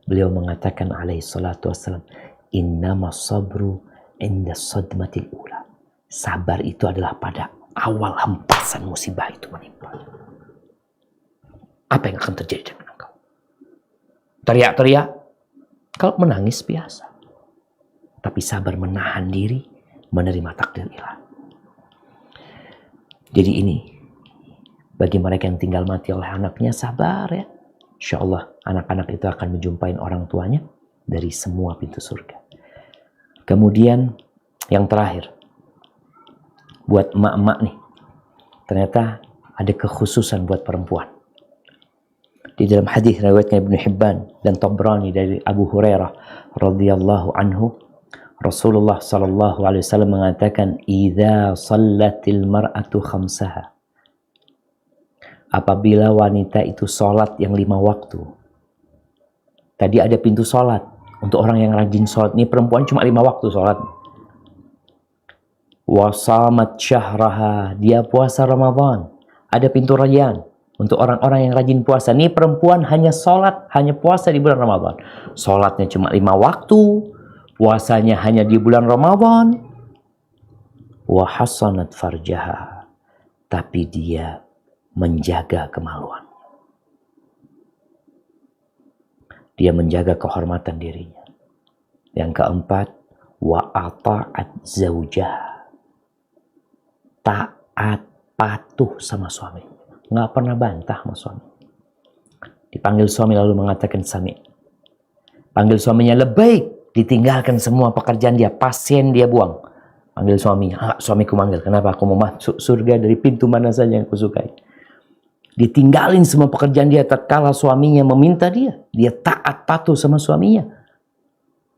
Beliau mengatakan alaihi salatu wassalam, Innama sabru inda sadmatil ula. Sabar itu adalah pada awal hempasan musibah itu menimpa. Apa yang akan terjadi dengan engkau? Teriak-teriak? Kalau menangis biasa. Tapi sabar menahan diri, menerima takdir ilahi. Jadi ini, bagi mereka yang tinggal mati oleh anaknya, sabar ya. Insya Allah anak-anak itu akan menjumpai orang tuanya dari semua pintu surga. Kemudian yang terakhir, buat emak-emak nih, ternyata ada kekhususan buat perempuan. Di dalam hadis riwayatnya Ibnu Hibban dan Tabrani dari Abu Hurairah radhiyallahu anhu, Rasulullah sallallahu alaihi wasallam mengatakan, "Idza shallatil mar'atu khamsaha." Apabila wanita itu sholat yang 5 waktu. Tadi ada pintu sholat untuk orang yang rajin sholat. Ini perempuan cuma 5 waktu sholat. Wa shamat syahraha, dia puasa Ramadan. Ada pintu rayyan untuk orang-orang yang rajin puasa. Ini perempuan hanya sholat, hanya puasa di bulan Ramadan. Sholatnya cuma 5 waktu. Puasanya hanya di bulan Ramadan. Wa hasanat farjaha, tapi dia menjaga kemaluan. Dia menjaga kehormatan dirinya. Yang keempat, wa ata'at zaujah, taat patuh sama suami. Nggak pernah bantah sama suami. Dipanggil suami lalu mengatakan sami. Panggil suaminya lebaik. Ditinggalkan semua pekerjaan dia, pasien dia buang. Panggil suaminya, suamiku manggil, kenapa aku mau masuk surga dari pintu mana saja yang aku sukai. Ditinggalin semua pekerjaan dia tatkala suaminya meminta dia. Dia taat patuh sama suaminya.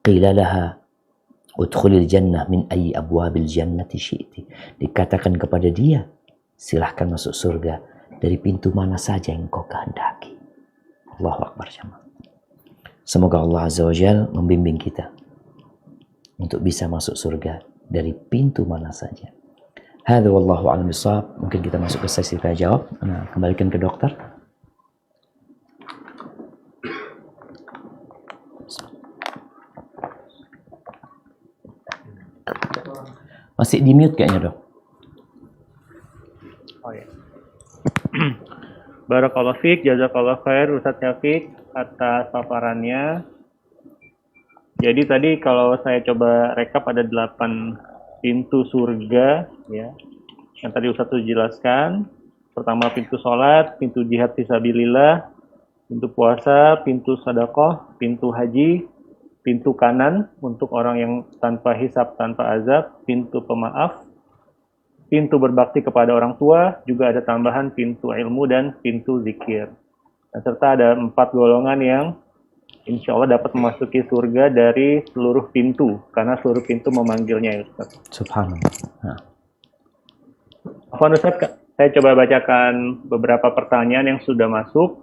Qila laha udkhulil jannah min ayyi abwabil jannati syi'ti. Dikatakan kepada dia, silahkan masuk surga dari pintu mana saja yang kau kehendaki. Allahu Akbar jemaah. Semoga Allah Azza wa Jalla membimbing kita untuk bisa masuk surga dari pintu mana saja. Hadza wallahu a'lam bishawab. Mungkin kita masuk ke sesi tanya jawab. Nah, kembalikan ke dokter. Masih di mute kayaknya, Dok. Oh ya. Barakallahu fiik, jazakallahu khair Ustaz Syafiq atas paparannya. Jadi tadi kalau saya coba rekap ada 8 pintu surga ya. Yang tadi Ustaz sudah jelaskan. Pertama pintu sholat, pintu jihad fisabilillah, pintu puasa, pintu sedekah, pintu haji, pintu kanan untuk orang yang tanpa hisab, tanpa azab, pintu pemaaf, pintu berbakti kepada orang tua, juga ada tambahan pintu ilmu dan pintu zikir. Dan serta ada 4 golongan yang insya Allah dapat memasuki surga dari seluruh pintu, karena seluruh pintu memanggilnya ya Ustaz. Subhanallah. Nah. Afwan Ustaz, saya coba bacakan beberapa pertanyaan yang sudah masuk.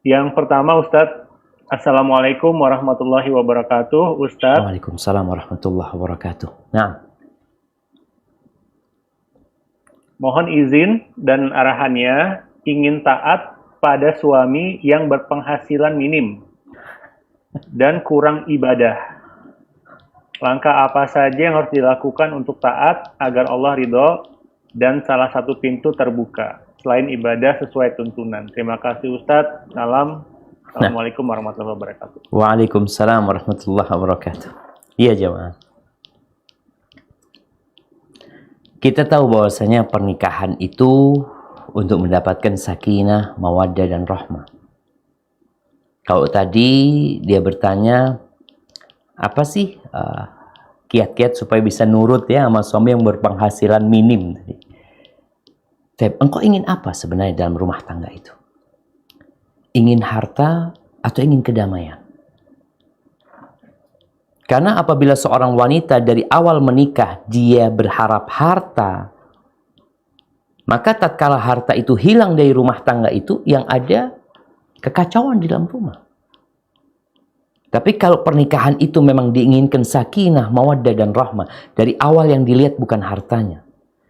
Yang pertama Ustaz, Assalamualaikum warahmatullahi wabarakatuh. Ustaz. Waalaikumsalam warahmatullahi wabarakatuh. Nah. Mohon izin dan arahannya, ingin taat pada suami yang berpenghasilan minim. dan kurang ibadah. Langkah apa saja yang harus dilakukan untuk taat agar Allah ridho dan salah satu pintu terbuka selain ibadah sesuai tuntunan. Terima kasih Ustadz. Salam. Assalamualaikum warahmatullahi wabarakatuh. Waalaikumsalam warahmatullahi wabarakatuh. Iya jemaah. Kita tahu bahwasanya pernikahan itu untuk mendapatkan sakinah, mawaddah dan rahmah. Kalau tadi dia bertanya, apa sih kiat-kiat supaya bisa nurut ya sama suami yang berpenghasilan minim tadi. Engkau ingin apa sebenarnya dalam rumah tangga itu? Ingin harta atau ingin kedamaian? Karena apabila seorang wanita dari awal menikah dia berharap harta, maka tatkala harta itu hilang dari rumah tangga itu, yang ada kekacauan di dalam rumah. Tapi kalau pernikahan itu memang diinginkan sakinah, mawaddah dan rahmah, dari awal yang dilihat bukan hartanya,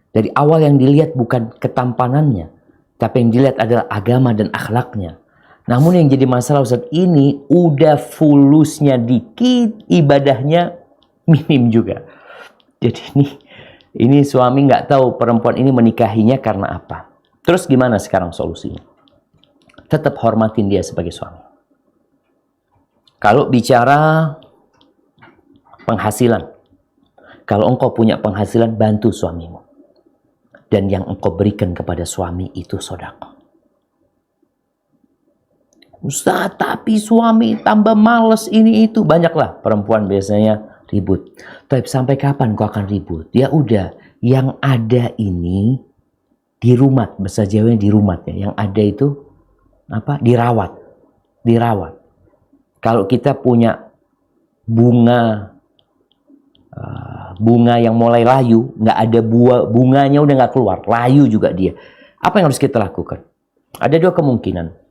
dari awal yang dilihat bukan ketampanannya, tapi yang dilihat adalah agama dan akhlaknya. Namun yang jadi masalah Ustaz, ini udah fulusnya dikit, ibadahnya minim juga. Jadi ini suami nggak tahu perempuan ini menikahinya karena apa. Terus gimana sekarang solusinya? Tetap hormatin dia sebagai suami. Kalau bicara penghasilan, kalau engkau punya penghasilan, bantu suamimu. Dan yang engkau berikan kepada suami itu sedekah. Ustaz, tapi suami tambah males ini itu. Banyaklah perempuan biasanya ribut. Tapi sampai kapan kau akan ribut? Ya udah, yang ada ini dirumat, bahasa Jawanya dirumat ya. Yang ada itu apa? Dirawat. Dirawat. Kalau kita punya bunga yang mulai layu, nggak ada buah, bunganya udah nggak keluar, layu juga dia. Apa yang harus kita lakukan? Ada dua kemungkinan.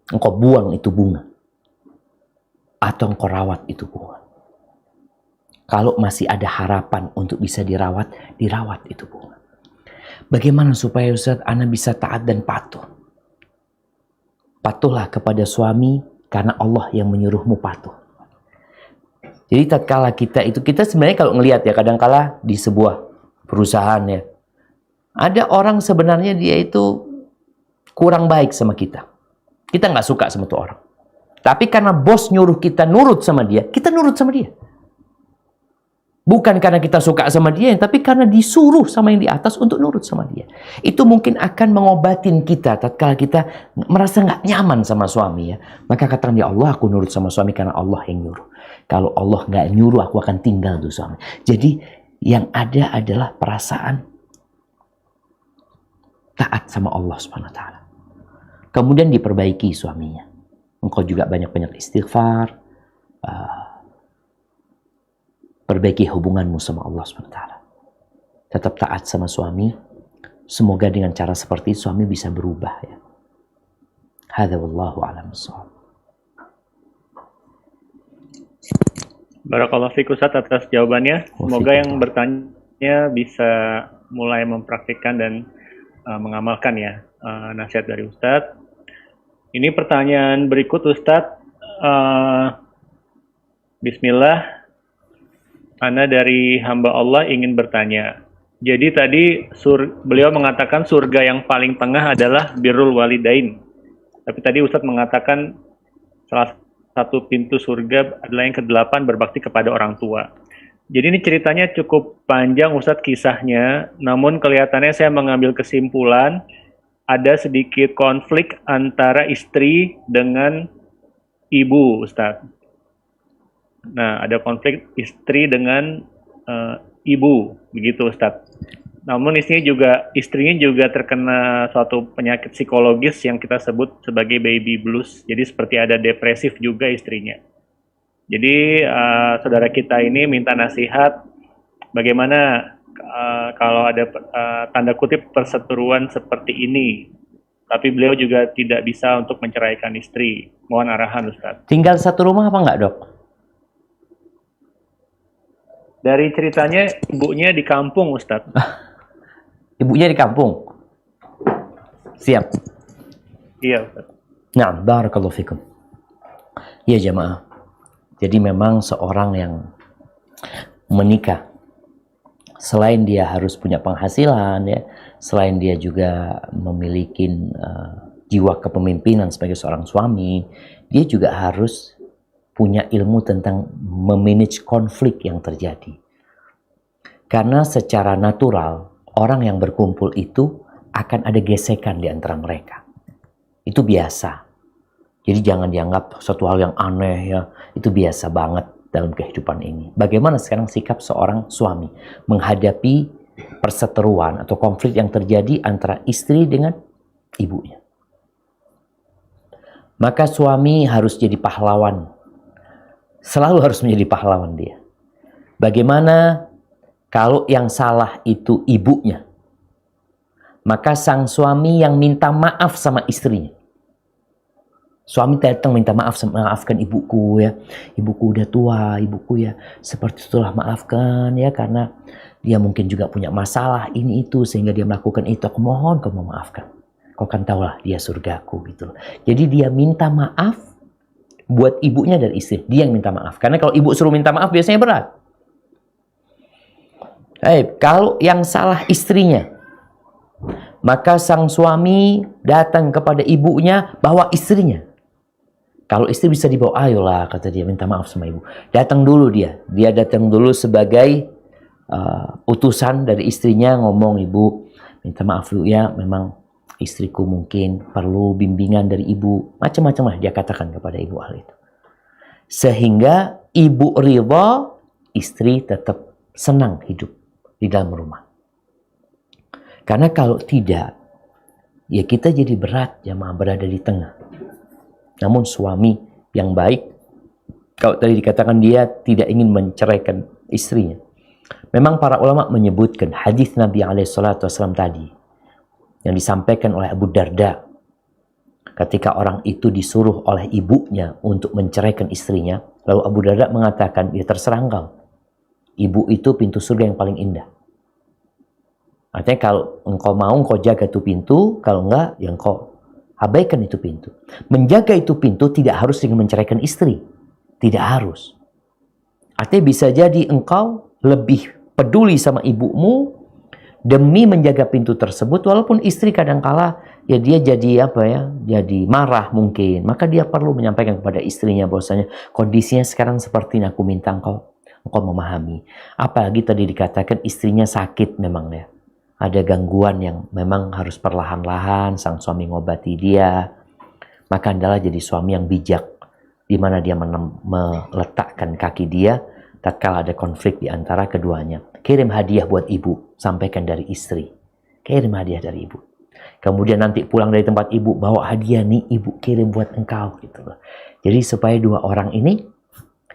Engkau buang itu bunga, atau engkau rawat itu bunga. Kalau masih ada harapan untuk bisa dirawat itu bunga. Bagaimana supaya Ustaz Ana bisa taat dan patuh? Patuhlah kepada suami karena Allah yang menyuruhmu patuh. Jadi tatkala kita sebenarnya kalau ngelihat ya, kadangkala di sebuah perusahaan ya, ada orang sebenarnya dia itu kurang baik sama kita. Kita nggak suka sama tuh orang. Tapi karena bos nyuruh kita nurut sama dia, kita nurut sama dia. Bukan karena kita suka sama dia, tapi karena disuruh sama yang di atas untuk nurut sama dia. Itu mungkin akan mengobatin kita tatkala kita merasa nggak nyaman sama suami ya. Maka katakan, ya Allah, aku nurut sama suami karena Allah yang nyuruh. Kalau Allah nggak nyuruh, aku akan tinggal tuh suami. Jadi yang ada adalah perasaan taat sama Allah Subhanahu wa taala. Kemudian diperbaiki suaminya. Engkau juga banyak-banyak istighfar. Perbaiki hubunganmu sama Allah SWT. Tetap taat sama suami. Semoga dengan cara seperti itu suami bisa berubah ya. Hadza wallahu a'lam bissawab. Barakallahu fiik Ustaz atas jawabannya. Semoga yang bertanya bisa mulai mempraktikkan dan mengamalkan ya nasihat dari Ustaz. Ini pertanyaan berikut Ustadz. Bismillah. Ana dari hamba Allah ingin bertanya. Jadi tadi beliau mengatakan surga yang paling tengah adalah birrul walidain. Tapi tadi Ustadz mengatakan salah satu pintu surga adalah yang ke-8, berbakti kepada orang tua. Jadi ini ceritanya cukup panjang Ustadz kisahnya. Namun kelihatannya saya mengambil kesimpulan ada sedikit konflik antara istri dengan ibu, Ustaz. Nah, ada konflik istri dengan ibu, begitu, Ustaz. Namun istrinya juga terkena suatu penyakit psikologis yang kita sebut sebagai baby blues. Jadi seperti ada depresif juga istrinya. Jadi saudara kita ini minta nasihat bagaimana kalau ada tanda kutip perseteruan seperti ini, tapi beliau juga tidak bisa untuk menceraikan istri. Mohon arahan Ustaz. Tinggal satu rumah apa enggak, Dok? Dari ceritanya ibunya di kampung, Ustaz. Ibunya di kampung? Siap? Iya, Ustaz. Nah, barakallahu fikum. Ya jamaah, Jadi memang seorang yang menikah, selain dia harus punya penghasilan, ya, selain dia juga memiliki jiwa kepemimpinan sebagai seorang suami, dia juga harus punya ilmu tentang memanage konflik yang terjadi. Karena secara natural, orang yang berkumpul itu akan ada gesekan di antara mereka. Itu biasa. Jadi jangan dianggap suatu hal yang aneh, ya. Itu biasa banget dalam kehidupan ini. Bagaimana sekarang sikap seorang suami menghadapi perseteruan atau konflik yang terjadi antara istri dengan ibunya? Maka suami harus jadi pahlawan. Selalu harus menjadi pahlawan dia. Bagaimana kalau yang salah itu ibunya? Maka sang suami yang minta maaf sama istrinya. Suami datang minta maaf, maafkan ibuku ya. Ibuku udah tua, ibuku ya. Seperti itulah maafkan ya, karena dia mungkin juga punya masalah ini itu sehingga dia melakukan itu. Aku mohon kamu maafkan. Kau kan tahulah dia surgaku gitu loh. Jadi dia minta maaf buat ibunya dan istri. Dia yang minta maaf. Karena kalau ibu suruh minta maaf biasanya berat. Kalau yang salah istrinya, maka sang suami datang kepada ibunya bawa istrinya. Kalau istri bisa dibawa, ayolah kata dia minta maaf sama ibu. Datang dulu dia. Dia datang dulu sebagai utusan dari istrinya, ngomong, ibu minta maaf dulu ya, memang istriku mungkin perlu bimbingan dari ibu. Macam-macam lah dia katakan kepada ibu hal itu. Sehingga ibu ridha, istri tetap senang hidup di dalam rumah. Karena kalau tidak, ya kita jadi berat jamaah berada di tengah. Namun suami yang baik, kalau tadi dikatakan dia tidak ingin menceraikan istrinya. Memang para ulama menyebutkan hadis Nabi SAW tadi yang disampaikan oleh Abu Darda. Ketika orang itu disuruh oleh ibunya untuk menceraikan istrinya, lalu Abu Darda mengatakan, ya terserah engkau. Ibu itu pintu surga yang paling indah. Artinya kalau engkau mau, engkau jaga itu pintu. Kalau enggak, ya engkau abaikan itu pintu. Menjaga itu pintu tidak harus dengan menceraikan istri. Tidak harus. Artinya bisa jadi engkau lebih peduli sama ibumu demi menjaga pintu tersebut. Walaupun istri kadangkala ya dia jadi jadi marah mungkin. Maka dia perlu menyampaikan kepada istrinya bahwasanya kondisinya sekarang seperti ini, aku minta engkau memahami. Apalagi tadi dikatakan istrinya sakit memang ya. Ada gangguan yang memang harus perlahan-lahan sang suami ngobati dia. Maka adalah jadi suami yang bijak, di mana dia meletakkan kaki dia tatkala ada konflik di antara keduanya. Kirim hadiah buat ibu, sampaikan dari istri. Kirim hadiah dari ibu. Kemudian nanti pulang dari tempat ibu, bawa hadiah nih ibu kirim buat engkau gitu loh. Jadi supaya dua orang ini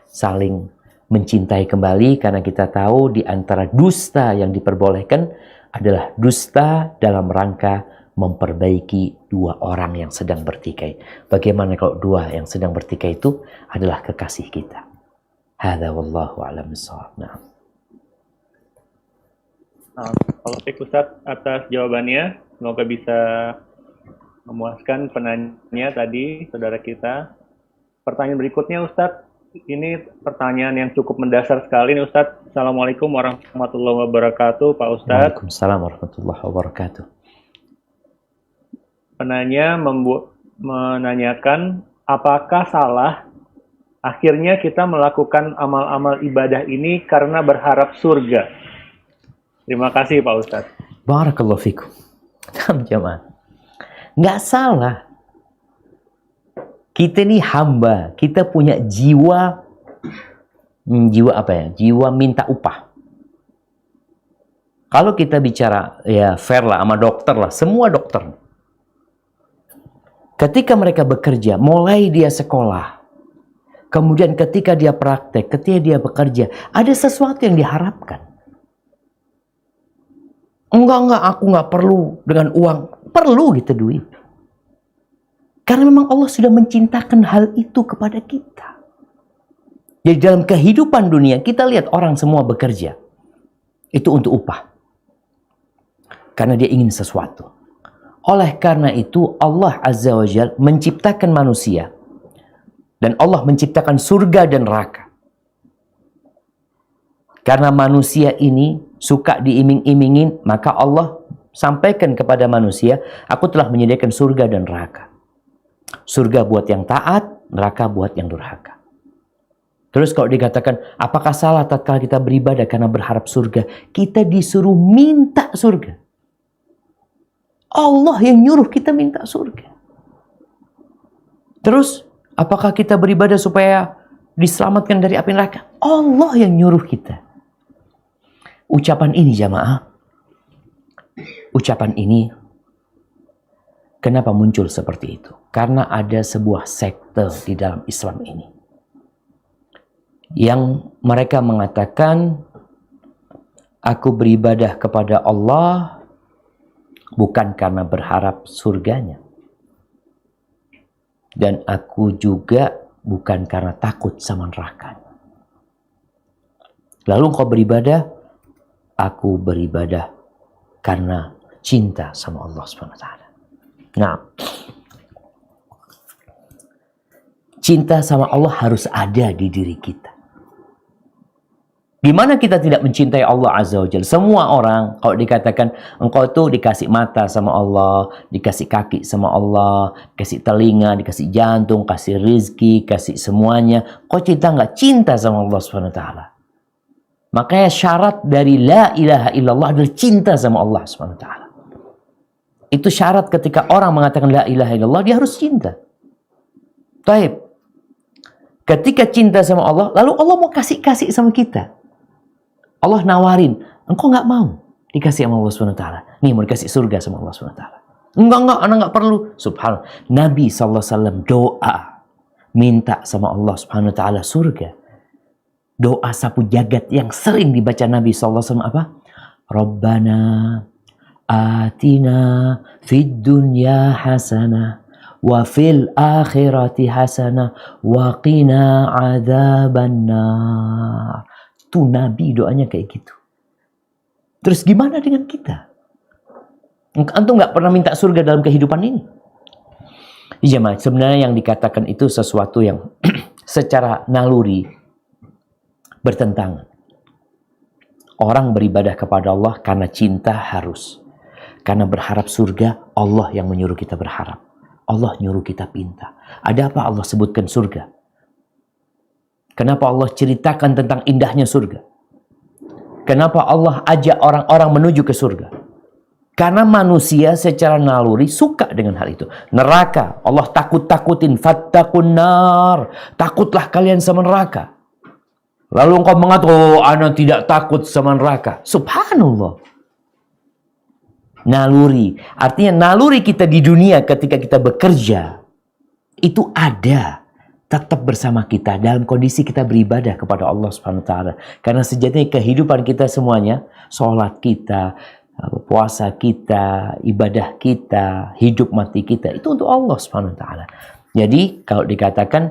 saling mencintai kembali, karena kita tahu di antara dusta yang diperbolehkan adalah dusta dalam rangka memperbaiki dua orang yang sedang bertikai. Bagaimana kalau dua yang sedang bertikai itu adalah kekasih kita? Hadza wallahu a'lam bishawab. Kalau Ustadz atas jawabannya, semoga bisa memuaskan penanya tadi, saudara kita. Pertanyaan berikutnya Ustadz, ini pertanyaan yang cukup mendasar sekali nih Ustadz. Assalamualaikum warahmatullahi wabarakatuh Pak Ustadz. Waalaikumsalam warahmatullahi wabarakatuh. Penanya menanyakan, apakah salah akhirnya kita melakukan amal-amal ibadah ini karena berharap surga? Terima kasih Pak Ustadz. Barakallahu fikum. Jamaah. Nggak salah. Kita ini hamba, kita punya jiwa Jiwa minta upah. Kalau kita bicara ya fair lah sama dokter lah, semua dokter. Ketika mereka bekerja, mulai dia sekolah, kemudian ketika dia praktek, ketika dia bekerja, ada sesuatu yang diharapkan. Enggak, aku nggak perlu dengan uang. Perlu gitu duit. Karena memang Allah sudah menciptakan hal itu kepada kita. Jadi dalam kehidupan dunia, kita lihat orang semua bekerja. Itu untuk upah. Karena dia ingin sesuatu. Oleh karena itu, Allah Azza wa Jalla menciptakan manusia Dan Allah menciptakan surga dan neraka. Karena manusia ini suka diiming-imingin, maka Allah sampaikan kepada manusia, aku telah menyediakan surga dan neraka. Surga buat yang taat, neraka buat yang durhaka. Terus kalau dikatakan, apakah salah tatkala kita beribadah karena berharap surga? Kita disuruh minta surga. Allah yang nyuruh kita minta surga. Terus, apakah kita beribadah supaya diselamatkan dari api neraka? Allah yang nyuruh kita. Ucapan ini jamaah, ucapan ini kenapa muncul seperti itu? Karena ada sebuah sekte di dalam Islam ini yang mereka mengatakan, aku beribadah kepada Allah bukan karena berharap surganya, dan aku juga bukan karena takut sama nerakanya. Lalu engkau beribadah, aku beribadah karena cinta sama Allah SWT. Nah, cinta sama Allah harus ada di diri kita. Gimana kita tidak mencintai Allah Azza wa Jalla? Semua orang, kalau dikatakan engkau tuh dikasih mata sama Allah, dikasih kaki sama Allah, dikasih telinga, dikasih jantung, kasih rizki, kasih semuanya, kok cinta nggak? Cinta sama Allah SWT. Makanya syarat dari la ilaha illallah adalah cinta sama Allah SWT. Itu syarat ketika orang mengatakan la ilaha illallah, dia harus cinta. Taib. Ketika cinta sama Allah, lalu Allah mau kasih sama kita. Allah nawarin, engkau nggak mau dikasih sama Allah SWT. Nih mau dikasih surga sama Allah SWT. Enggak, anak nggak perlu. Subhanallah. Nabi SAW doa, minta sama Allah SWT surga. Doa sapu jagat yang sering dibaca Nabi SAW apa? Rabbana atina fid dunya hasanah wa fil akhirati hasanah wa qina adzabannar. Itu Nabi doanya kayak gitu. Terus gimana dengan kita? Antum nggak pernah minta surga dalam kehidupan ini? Jemaah, sebenarnya yang dikatakan itu sesuatu yang secara naluri bertentangan. Orang beribadah kepada Allah karena cinta harus. Karena berharap surga, Allah yang menyuruh kita berharap. Allah nyuruh kita pinta. Ada apa Allah sebutkan surga? Kenapa Allah ceritakan tentang indahnya surga? Kenapa Allah ajak orang-orang menuju ke surga? Karena manusia secara naluri suka dengan hal itu. Neraka, Allah takut-takutin. Fattakun nar. Takutlah kalian sama neraka. Lalu engkau mengatakan, oh, ana tidak takut sama neraka. Subhanallah. Naluri. Artinya naluri kita di dunia ketika kita bekerja. Itu ada. Tetap bersama kita dalam kondisi kita beribadah kepada Allah SWT. Karena sejatinya kehidupan kita semuanya, sholat kita, puasa kita, ibadah kita, hidup mati kita, itu untuk Allah SWT. Jadi kalau dikatakan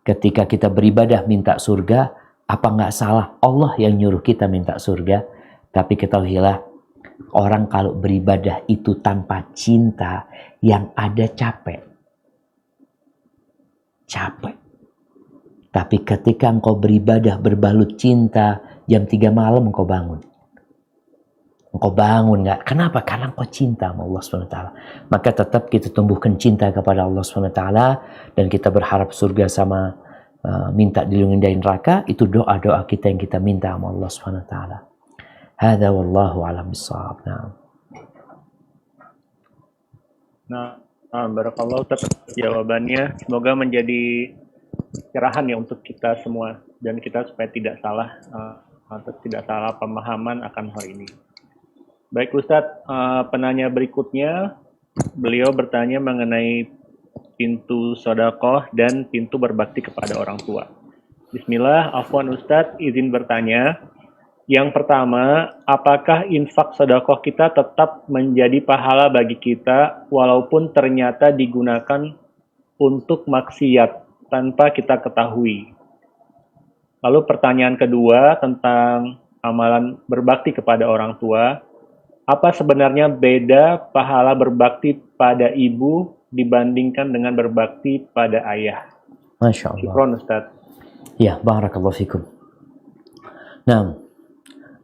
ketika kita beribadah minta surga, apa nggak salah Allah yang nyuruh kita minta surga? Tapi ketahuilah, orang kalau beribadah itu tanpa cinta, yang ada capek. Tapi ketika engkau beribadah berbalut cinta, jam 3 malam engkau bangun. Engkau bangun nggak? Kenapa? Karena engkau cinta sama Allah SWT. Maka tetap kita tumbuhkan cinta kepada Allah SWT. Dan kita berharap surga sama minta dilindungi dari neraka. Itu doa-doa kita yang kita minta sama Allah SWT. Hadza wallahu a'lam bissawab. Nah, barakallahu atas jawabannya. Semoga menjadi cerahan ya untuk kita semua dan kita supaya tidak salah atau tidak salah pemahaman akan hal ini. Baik Ustadz, penanya berikutnya beliau bertanya mengenai pintu sedekah dan pintu berbakti kepada orang tua. Bismillah, afwan Ustadz, izin bertanya. Yang pertama, apakah infak sedekah kita tetap menjadi pahala bagi kita walaupun ternyata digunakan untuk maksiat tanpa kita ketahui? Lalu pertanyaan kedua tentang amalan berbakti kepada orang tua. Apa sebenarnya beda pahala berbakti pada ibu dibandingkan dengan berbakti pada ayah? Masya Allah. Syukron Ustaz. Ya, barakallahu fikum. Nah,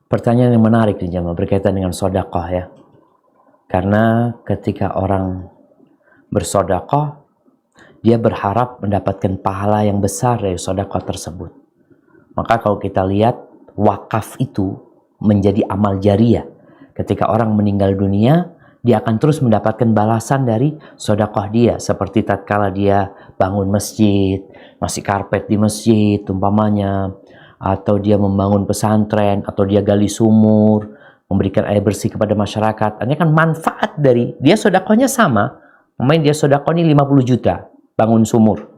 pertanyaan yang menarik nih jemaah berkaitan dengan sedekah ya. Karena ketika orang bersedekah, dia berharap mendapatkan pahala yang besar dari sedekah tersebut. Maka kalau kita lihat, wakaf itu menjadi amal jariah. Ketika orang meninggal dunia, dia akan terus mendapatkan balasan dari sedekah dia. Seperti tatkala dia bangun masjid, ngasih karpet di masjid umpamanya, atau dia membangun pesantren, atau dia gali sumur, memberikan air bersih kepada masyarakat. Ini kan manfaat dari dia, sedekahnya sama. Dia sedekah ini 50 juta bangun sumur.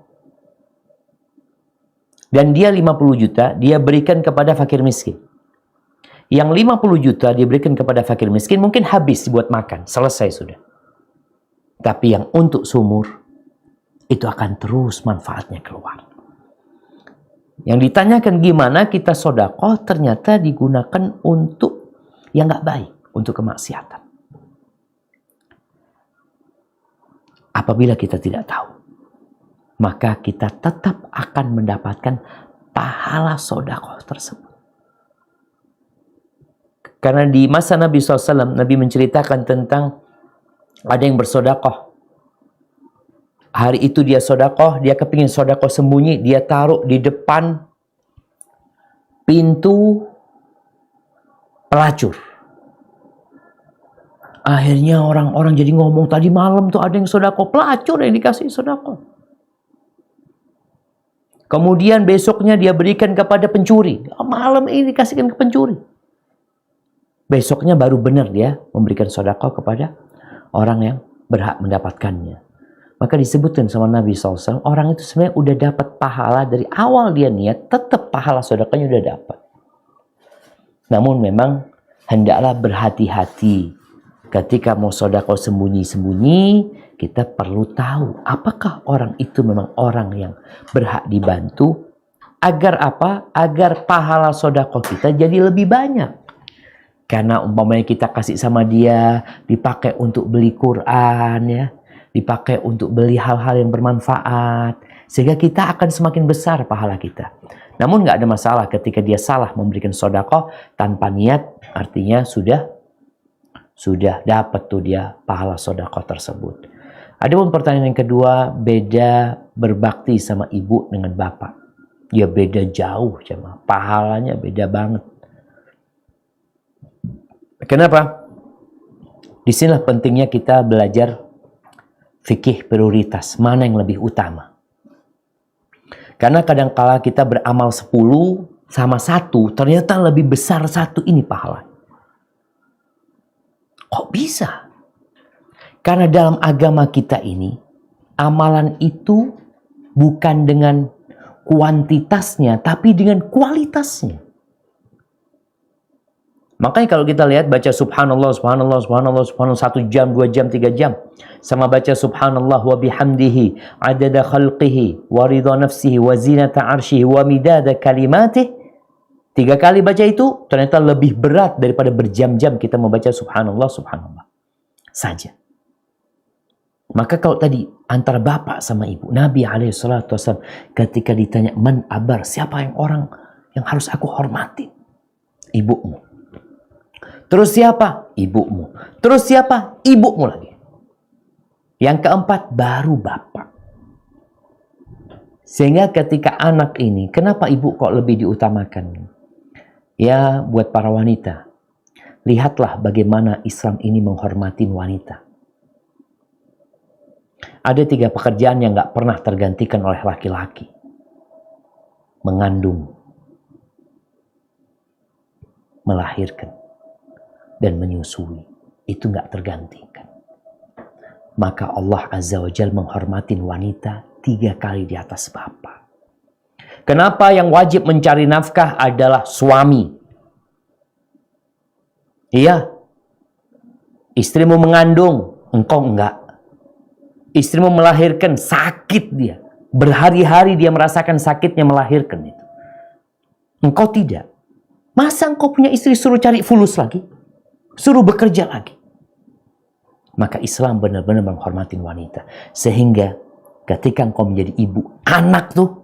Dan dia 50 juta dia berikan kepada fakir miskin. Yang 50 juta diberikan kepada fakir miskin mungkin habis buat makan, selesai sudah. Tapi yang untuk sumur, itu akan terus manfaatnya keluar. Yang ditanyakan gimana kita sedekah, ternyata digunakan untuk yang nggak baik, untuk kemaksiatan. Apabila kita tidak tahu, maka kita tetap akan mendapatkan pahala sedekah tersebut. Karena di masa Nabi SAW, Nabi menceritakan tentang ada yang bersedekah. Hari itu dia sedekah, dia kepingin sedekah sembunyi, dia taruh di depan pintu pelacur. Akhirnya orang-orang jadi ngomong, tadi malam tuh ada yang sedekah, pelacur yang dikasih sedekah. Kemudian besoknya dia berikan kepada pencuri. Malam ini dikasihkan ke pencuri. Besoknya baru benar dia memberikan sedekah kepada orang yang berhak mendapatkannya. Maka disebutkan sama Nabi SAW, orang itu sebenarnya udah dapat pahala dari awal dia niat, tetap pahala sedekahnya udah dapat. Namun memang hendaklah berhati-hati. Ketika mau sedekah sembunyi-sembunyi, kita perlu tahu apakah orang itu memang orang yang berhak dibantu. Agar apa? Agar pahala sedekah kita jadi lebih banyak. Karena umpamanya kita kasih sama dia, dipakai untuk beli Quran ya, dipakai untuk beli hal-hal yang bermanfaat, sehingga kita akan semakin besar pahala kita. Namun nggak ada masalah ketika dia salah memberikan sedekah tanpa niat, artinya sudah dapat tuh dia pahala sedekah tersebut. Adapun pertanyaan yang kedua, beda berbakti sama ibu dengan bapak. Ya beda jauh, jemaah. Pahalanya beda banget. Kenapa? Disinilah pentingnya kita belajar fikih prioritas. Mana yang lebih utama? Karena kadang-kala kita beramal 10 sama 1, ternyata lebih besar 1 ini pahala. Kok bisa? Karena dalam agama kita ini, amalan itu bukan dengan kuantitasnya, tapi dengan kualitasnya. Makanya kalau kita lihat baca subhanallah, subhanallah, subhanallah, subhanallah 1 jam, 2 jam, 3 jam. Sama baca subhanallah wa bihamdihi, adada khalqihi, wa ridha nafsihi, wa zinata arshihi, wa midada kalimatih. 3 kali baca itu ternyata lebih berat daripada berjam-jam kita membaca subhanallah, subhanallah saja. Maka kalau tadi antara bapak sama ibu, Nabi SAW ketika ditanya man abar, siapa yang orang yang harus aku hormati? Ibumu. Terus siapa? Ibumu. Terus siapa? Ibumu lagi. Yang keempat baru bapak. Sehingga ketika anak ini, kenapa ibu kok lebih diutamakan? Ya buat para wanita, lihatlah bagaimana Islam ini menghormati wanita. Ada 3 pekerjaan yang gak pernah tergantikan oleh laki-laki. Mengandung, melahirkan, dan menyusui. Itu gak tergantikan. Maka Allah Azza wa Jalla menghormati wanita 3 kali di atas bapak. Kenapa yang wajib mencari nafkah adalah suami? Iya. Istrimu mengandung, engkau enggak. Istrimu melahirkan, sakit dia. Berhari-hari dia merasakan sakitnya melahirkan itu. Engkau tidak. Masa engkau punya istri suruh cari fulus lagi? Suruh bekerja lagi? Maka Islam benar-benar menghormati wanita. Sehingga ketika engkau menjadi ibu, anak tuh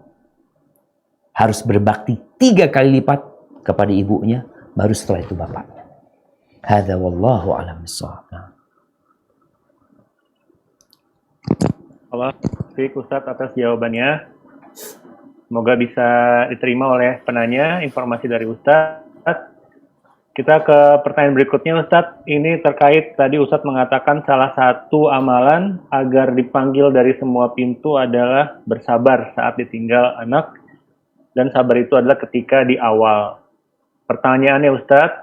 harus berbakti 3 kali lipat kepada ibunya, baru setelah itu bapaknya. Hadza wallahu a'lam bissawab. Allah fiik Ustadz atas jawabannya. Semoga bisa diterima oleh penanya informasi dari Ustadz. Kita ke pertanyaan berikutnya Ustadz. Ini terkait tadi Ustadz mengatakan salah satu amalan agar dipanggil dari semua pintu adalah bersabar saat ditinggal anak. Dan sabar itu adalah ketika di awal. Pertanyaannya Ustadz.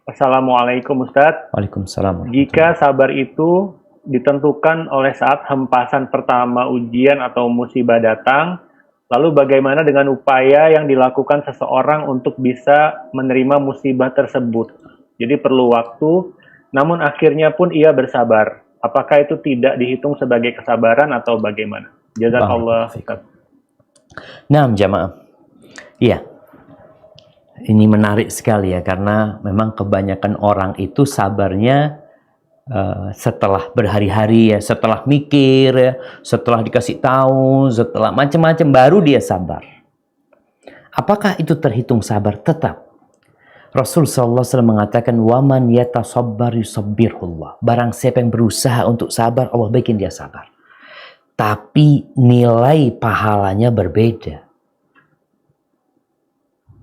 Assalamualaikum Ustadz. Waalaikumsalam. Jika sabar itu ditentukan oleh saat hempasan pertama ujian atau musibah datang, lalu bagaimana dengan upaya yang dilakukan seseorang untuk bisa menerima musibah tersebut? Jadi perlu waktu, namun akhirnya pun ia bersabar. Apakah itu tidak dihitung sebagai kesabaran atau bagaimana? Jazakallah. Nah, jamaah. Iya. Ini menarik sekali ya, karena memang kebanyakan orang itu sabarnya setelah berhari-hari ya, setelah mikir ya, setelah dikasih tahu, setelah macam-macam baru dia sabar. Apakah itu terhitung sabar? Tetap. Rasul SAW mengatakan, "Waman yatasabbar yusabbirullah." Barang siapa yang berusaha untuk sabar, Allah bikin dia sabar. Tapi nilai pahalanya berbeda.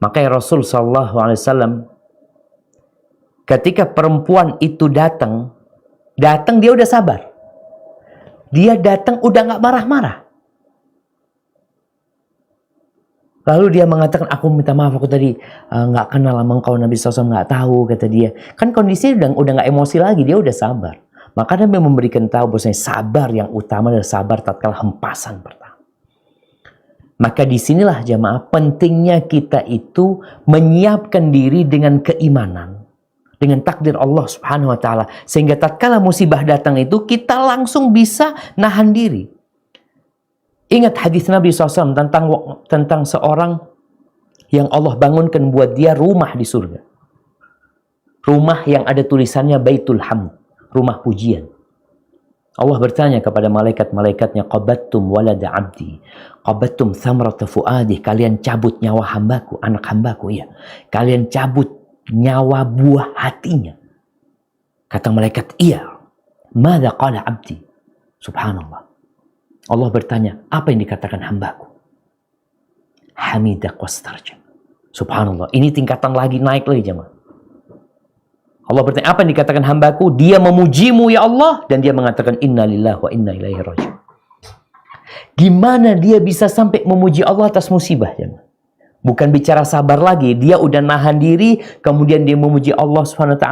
Makanya Rasul SAW ketika perempuan itu datang dia udah sabar. Dia datang udah nggak marah-marah. Lalu dia mengatakan, aku minta maaf, aku tadi nggak kenal sama engkau Nabi SAW, nggak tahu, kata dia. Kan kondisinya udah nggak emosi lagi, dia udah sabar. Maka Nabi memberikan tahu bahwasanya sabar yang utama adalah sabar tatkala hempasan pertama. Maka disinilah jamaah pentingnya kita itu menyiapkan diri dengan keimanan, dengan takdir Allah Subhanahu wa taala, sehingga tatkala musibah datang itu kita langsung bisa nahan diri. Ingat hadis Nabi SAW tentang seorang yang Allah bangunkan buat dia rumah di surga. Rumah yang ada tulisannya Baitul Hamd, rumah pujian. Allah bertanya kepada malaikat-malaikatnya, qabattum walada abdi, qabattum thamrata fuadih, kalian cabut nyawa hambaku, anak hambaku, ya. Kalian cabut nyawa buah hatinya. Kata malaikat, iya. Mada qala abdi? Subhanallah. Allah bertanya, apa yang dikatakan hambaku? Hamidak wastarja. Subhanallah. Ini tingkatan lagi, naik lagi jemaah. Allah bertanya, apa yang dikatakan hambaku? Dia memujimu ya Allah. Dan dia mengatakan, inna lillahi wa inna ilaihi raji'un. Gimana dia bisa sampai memuji Allah atas musibah jemaah? Bukan bicara sabar lagi, dia udah nahan diri, kemudian dia memuji Allah SWT,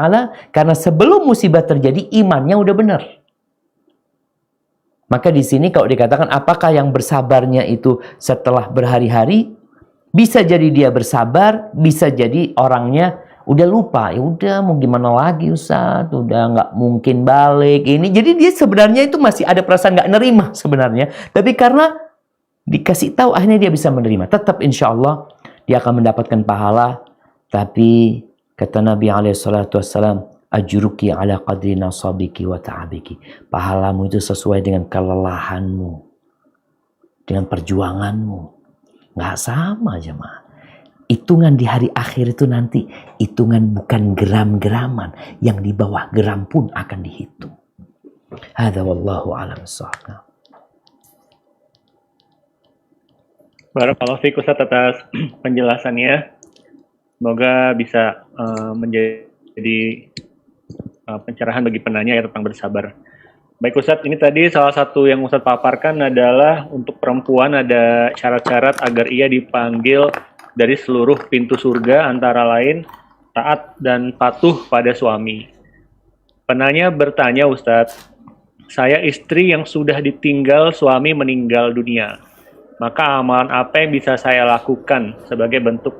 karena sebelum musibah terjadi, imannya udah benar. Maka di sini kalau dikatakan apakah yang bersabarnya itu setelah berhari-hari, bisa jadi dia bersabar, bisa jadi orangnya udah lupa, ya udah mau gimana lagi Ustaz, udah nggak mungkin balik ini. Jadi dia sebenarnya itu masih ada perasaan nggak nerima sebenarnya, tapi karena dikasih tahu akhirnya dia bisa menerima. Tetap insya Allah dia akan mendapatkan pahala, tapi kata Nabi SAW, ajruki ala qadri nasabiki wa ta'abiki. Pahalamu itu sesuai dengan kelelahanmu, dengan perjuanganmu. Nggak sama jemaah. Hitungan di hari akhir itu nanti hitungan bukan gram-graman, yang di bawah gram pun akan dihitung. Hadza wallahu a'lam bissawab. Barakallahu fiik Ustaz atas penjelasannya. Semoga bisa menjadi pencerahan bagi penanya ya tentang bersabar. Baik Ustaz, ini tadi salah satu yang Ustaz paparkan adalah untuk perempuan ada syarat-syarat agar ia dipanggil dari seluruh pintu surga, antara lain taat dan patuh pada suami. Penanya bertanya Ustaz, saya istri yang sudah ditinggal suami meninggal dunia. Maka amalan apa yang bisa saya lakukan sebagai bentuk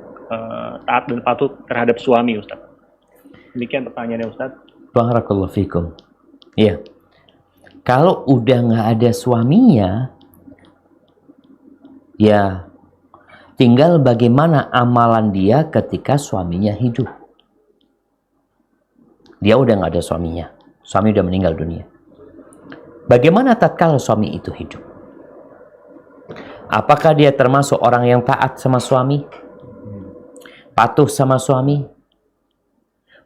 taat dan patuh terhadap suami, Ustaz? Demikian pertanyaannya, Ustaz. Barakallahu fikum. Iya. Kalau udah nggak ada suaminya, ya tinggal bagaimana amalan dia ketika suaminya hidup. Dia udah nggak ada suaminya. Suami udah meninggal dunia. Bagaimana tatkala suami itu hidup? Apakah dia termasuk orang yang taat sama suami? Patuh sama suami?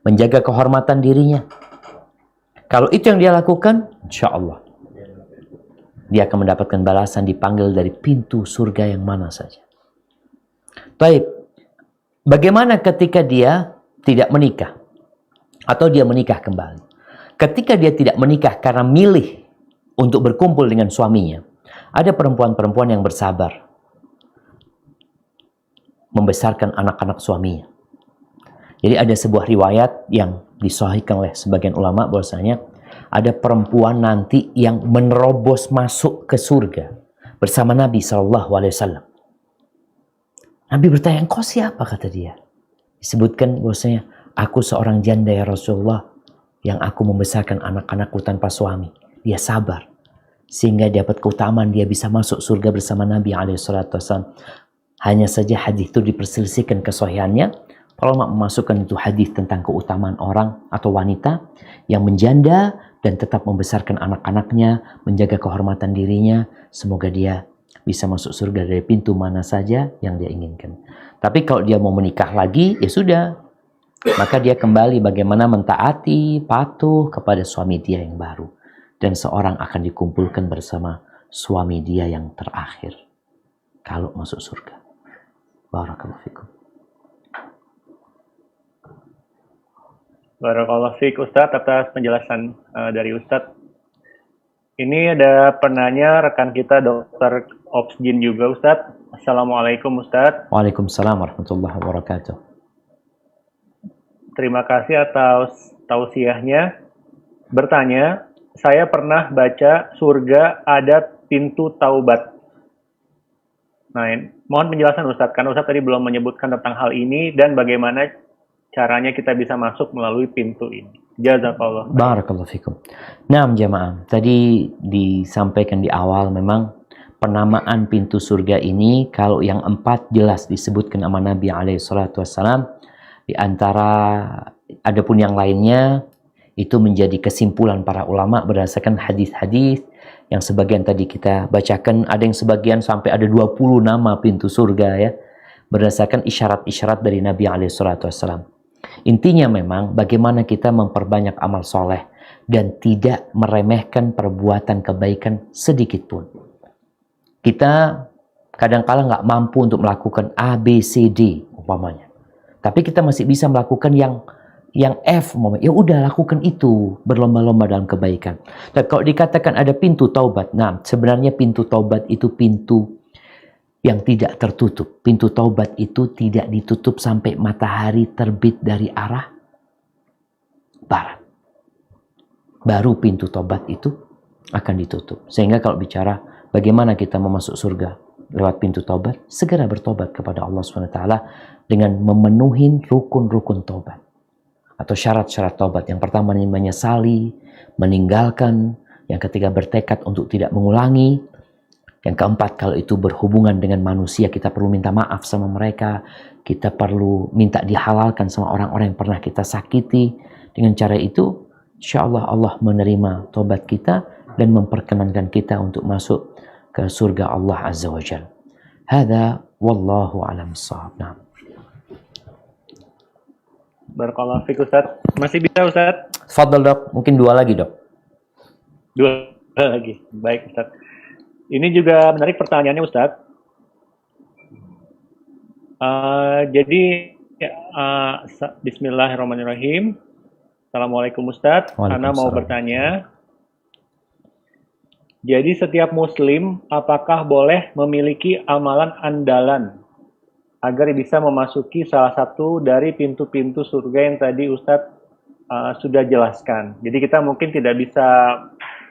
Menjaga kehormatan dirinya? Kalau itu yang dia lakukan, insya Allah dia akan mendapatkan balasan, dipanggil dari pintu surga yang mana saja. Baik, bagaimana ketika dia tidak menikah? Atau dia menikah kembali? Ketika dia tidak menikah karena milih untuk berkumpul dengan suaminya, ada perempuan-perempuan yang bersabar membesarkan anak-anak suaminya. Jadi ada sebuah riwayat yang disahihkan oleh sebagian ulama bahwasanya ada perempuan nanti yang menerobos masuk ke surga bersama Nabi SAW. Nabi bertanya, "Engkau siapa?" kata dia. Disebutkan bahwasanya, "Aku seorang janda ya Rasulullah, yang aku membesarkan anak-anakku tanpa suami." Dia sabar sehingga dapat keutamaan, dia bisa masuk surga bersama Nabi SAW. Hanya saja hadis itu diperselisihkan kesahihannya. Ulama memasukkan itu hadis tentang keutamaan orang atau wanita yang menjanda dan tetap membesarkan anak-anaknya, menjaga kehormatan dirinya. Semoga dia bisa masuk surga dari pintu mana saja yang dia inginkan. Tapi kalau dia mau menikah lagi, ya sudah. Maka dia kembali bagaimana mentaati, patuh kepada suami dia yang baru. Dan seorang akan dikumpulkan bersama suami dia yang terakhir kalau masuk surga. Barakallahu fikum. Barakallahu fiik Ustadz atas penjelasan dari Ustadz. Ini ada penanya rekan kita Dr. Opsjin juga Ustadz. Assalamualaikum Ustadz. Waalaikumsalam warahmatullahi wabarakatuh. Terima kasih atas tausiahnya. Bertanya, saya pernah baca surga ada pintu taubat. Nah, mohon penjelasan Ustadz, karena Ustadz tadi belum menyebutkan tentang hal ini dan bagaimana caranya kita bisa masuk melalui pintu ini. Jazakallah. Barakallahu fikum. Nah, jamaah, tadi disampaikan di awal memang penamaan pintu surga ini, kalau yang 4 jelas disebutkan sama Nabi SAW. Di antara adapun yang lainnya itu menjadi kesimpulan para ulama berdasarkan hadis-hadis yang sebagian tadi kita bacakan. Ada yang sebagian sampai ada 20 nama pintu surga ya, berdasarkan isyarat-isyarat dari Nabi SAW. Intinya memang bagaimana kita memperbanyak amal soleh dan tidak meremehkan perbuatan kebaikan sedikit pun. Kita kadang-kala nggak mampu untuk melakukan A, B, C, D umpamanya. Tapi kita masih bisa melakukan yang F umpamanya. Ya udah lakukan itu, berlomba-lomba dalam kebaikan. Dan kalau dikatakan ada pintu taubat, nah sebenarnya pintu taubat itu pintu yang tidak tertutup. Pintu taubat itu tidak ditutup sampai matahari terbit dari arah barat. Baru pintu taubat itu akan ditutup. Sehingga kalau bicara bagaimana kita mau masuk surga lewat pintu taubat, segera bertobat kepada Allah SWT dengan memenuhi rukun-rukun taubat atau syarat-syarat taubat. Yang pertama menyesali, meninggalkan. Yang ketiga bertekad untuk tidak mengulangi. Yang keempat, kalau itu berhubungan dengan manusia, kita perlu minta maaf sama mereka. Kita perlu minta dihalalkan sama orang-orang yang pernah kita sakiti. Dengan cara itu, insya Allah Allah menerima tobat kita dan memperkenankan kita untuk masuk ke surga Allah Azza wa Jalla. Hadza wallahu a'lam bissawab. Nah. Barakallahu fiik Ustaz. Masih bisa Ustaz? Fadhal Dok, mungkin 2 lagi Dok. 2 lagi. Baik Ustaz. Ini juga menarik pertanyaannya Ustaz. Bismillahirrahmanirrahim. Assalamualaikum Ustaz. Ana mau bertanya. Jadi setiap muslim apakah boleh memiliki amalan andalan agar bisa memasuki salah satu dari pintu-pintu surga yang tadi Ustadz sudah jelaskan. Jadi kita mungkin tidak bisa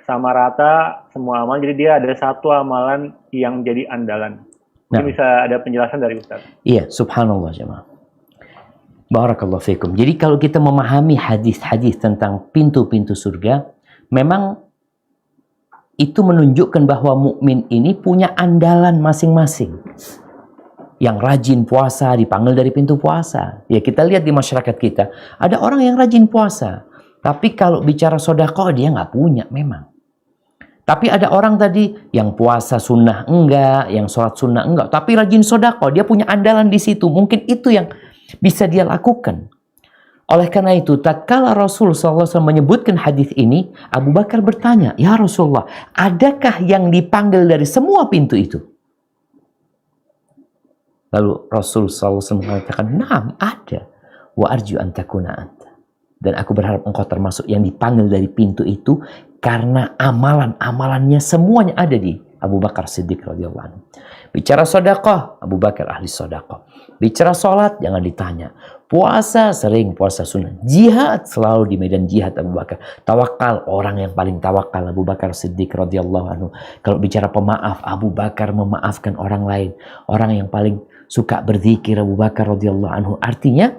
sama rata semua amalan, jadi dia ada satu amalan yang jadi andalan. Mungkin bisa ada penjelasan dari Ustadz. Iya, subhanallah jemaah. Barakallahu fikum. Jadi kalau kita memahami hadis-hadis tentang pintu-pintu surga, memang itu menunjukkan bahwa mukmin ini punya andalan masing-masing. Yang rajin puasa dipanggil dari pintu puasa. Ya kita lihat di masyarakat kita, ada orang yang rajin puasa. Tapi kalau bicara sedekah dia nggak punya memang. Tapi ada orang tadi yang puasa sunnah enggak, yang sholat sunnah enggak, tapi rajin sodako, dia punya andalan di situ. Mungkin itu yang bisa dia lakukan. Oleh karena itu, tatkala Rasul SAW menyebutkan hadis ini, Abu Bakar bertanya, "Ya Rasulullah, adakah yang dipanggil dari semua pintu itu?" Lalu Rasul SAW mengatakan, "Naam, ada. Wa arju an takuna anta." Dan aku berharap engkau termasuk yang dipanggil dari pintu itu, karena amalan-amalannya semuanya ada di Abu Bakar Siddiq radhiyallahu anhu. Bicara sedekah, Abu Bakar ahli sedekah. Bicara sholat, jangan ditanya. Puasa, sering puasa sunnah. Jihad, selalu di medan jihad Abu Bakar. Tawakal, orang yang paling tawakal Abu Bakar Siddiq radhiyallahu anhu. Kalau bicara pemaaf, Abu Bakar memaafkan orang lain. Orang yang paling suka berzikir Abu Bakar radhiyallahu anhu. Artinya,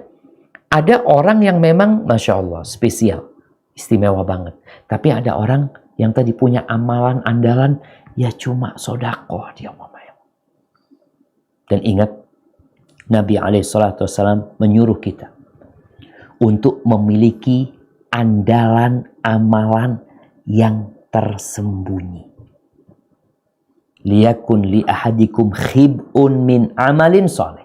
ada orang yang memang, Masya Allah, spesial. Istimewa banget. Tapi ada orang yang tadi punya amalan, andalan, ya cuma sodakoh dia mama. Dan ingat, Nabi SAW menyuruh kita untuk memiliki andalan amalan yang tersembunyi. Liyakun li ahadikum khib'un min amalin soleh.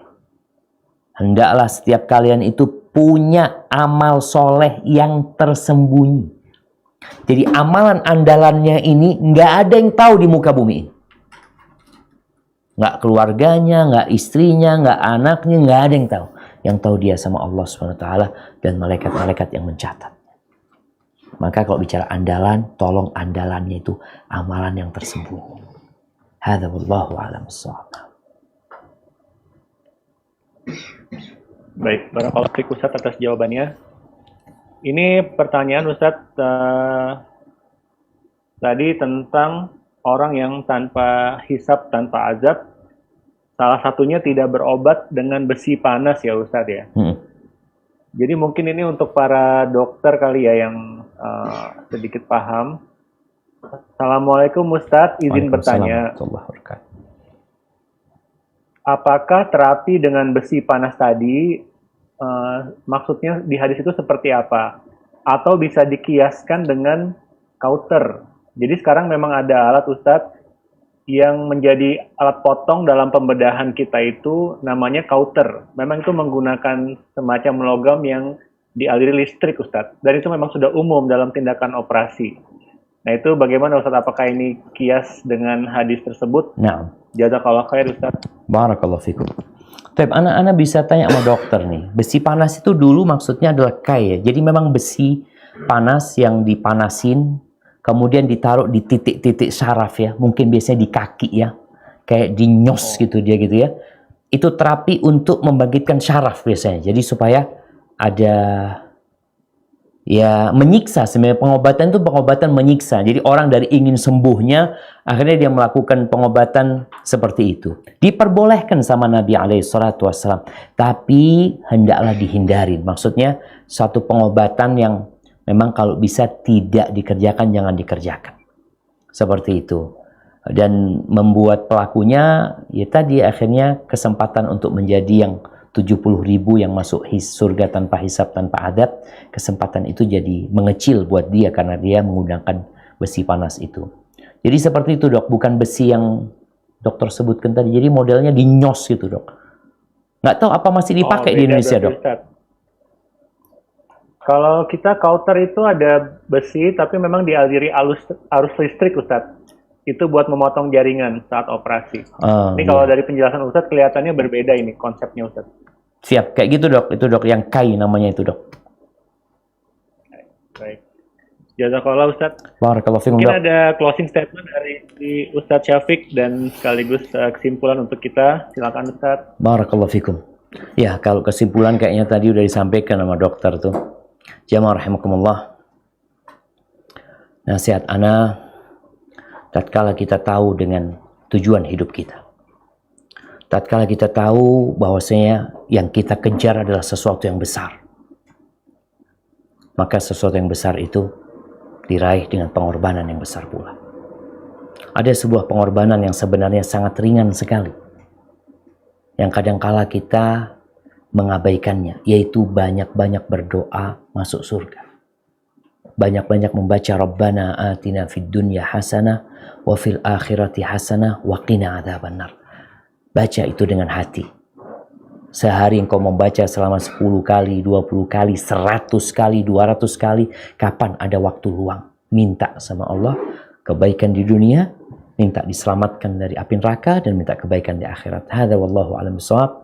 Hendaklah setiap kalian itu punya amal soleh yang tersembunyi. Jadi amalan andalannya ini nggak ada yang tahu di muka bumi ini. Nggak keluarganya, nggak istrinya, nggak anaknya, nggak ada yang tahu. Yang tahu dia sama Allah SWT dan malaikat-malaikat yang mencatat. Maka kalau bicara andalan, tolong andalannya itu amalan yang tersembunyi. Hadza wallahu a'lam bissawab. Baik, barakallahu fiik Ustaz atas jawabannya. Ini pertanyaan Ustaz tadi tentang orang yang tanpa hisab, tanpa azab, salah satunya tidak berobat dengan besi panas ya Ustadz ya. Jadi mungkin ini untuk para dokter kali ya yang sedikit paham. Assalamualaikum Ustadz, izin bertanya. Apakah terapi dengan besi panas tadi, maksudnya di hadis itu seperti apa? Atau bisa dikiaskan dengan kauter? Jadi sekarang memang ada alat Ustadz yang menjadi alat potong dalam pembedahan kita itu namanya kauter. Memang itu menggunakan semacam logam yang dialiri listrik Ustadz. Dan itu memang sudah umum dalam tindakan operasi. Nah itu bagaimana Ustadz? Apakah ini kias dengan hadis tersebut? Nah. Jazakallah khair Ustadz. Barakallahu fikum. Tapi anak-anak bisa tanya sama dokter nih. Besi panas itu dulu maksudnya adalah kai ya. Jadi memang besi panas yang dipanasin, kemudian ditaruh di titik-titik saraf ya. Mungkin biasanya di kaki ya. Kayak dinyos gitu dia gitu ya. Itu terapi untuk membangkitkan saraf biasanya. Jadi supaya ada ya menyiksa. Sebenarnya pengobatan itu pengobatan menyiksa. Jadi orang dari ingin sembuhnya, akhirnya dia melakukan pengobatan seperti itu. Diperbolehkan sama Nabi SAW. Tapi hendaklah dihindarin. Maksudnya satu pengobatan yang memang kalau bisa tidak dikerjakan, jangan dikerjakan. Seperti itu. Dan membuat pelakunya, ya tadi akhirnya kesempatan untuk menjadi yang 70.000 yang masuk surga tanpa hisab, tanpa adab. Kesempatan itu jadi mengecil buat dia karena dia menggunakan besi panas itu. Jadi seperti itu dok, bukan besi yang dokter sebutkan tadi. Jadi modelnya dinyos gitu dok. Nggak tahu apa masih dipakai di Indonesia dok. Ustaz. Kalau kita kauter itu ada besi, tapi memang dialiri arus listrik, Ustadz. Itu buat memotong jaringan saat operasi. Ini kalau dari penjelasan Ustadz, kelihatannya berbeda ini konsepnya, Ustadz. Siap, kayak gitu dok. Itu dok, yang kai namanya itu dok. Baik. Jazakallah Ustadz. Barakallahu fikum, Mungkin dok. ada closing statement dari Ustadz Syafiq dan sekaligus kesimpulan untuk kita. Silakan Ustadz. Barakallahu fikum. Ya, kalau kesimpulan kayaknya tadi udah disampaikan sama dokter tuh. Jamaah rahimakumullah. Nasihat ana, tatkala kita tahu dengan tujuan hidup kita. Tatkala kita tahu bahwasanya yang kita kejar adalah sesuatu yang besar. Maka sesuatu yang besar itu diraih dengan pengorbanan yang besar pula. Ada sebuah pengorbanan yang sebenarnya sangat ringan sekali. Yang kadangkala kita mengabaikannya, yaitu banyak-banyak berdoa masuk surga. banyak-banyak membaca Rabbana atina fid dunya hasanah wa fil akhirati hasanah wa qina adzabannar. Baca itu dengan hati. Sehari engkau membaca selama 10 kali, 20 kali, 100 kali, 200 kali. Kapan ada waktu luang? Minta sama Allah kebaikan di dunia, minta diselamatkan dari api neraka, dan minta kebaikan di akhirat. Hadza wallahu a'lam bishawab.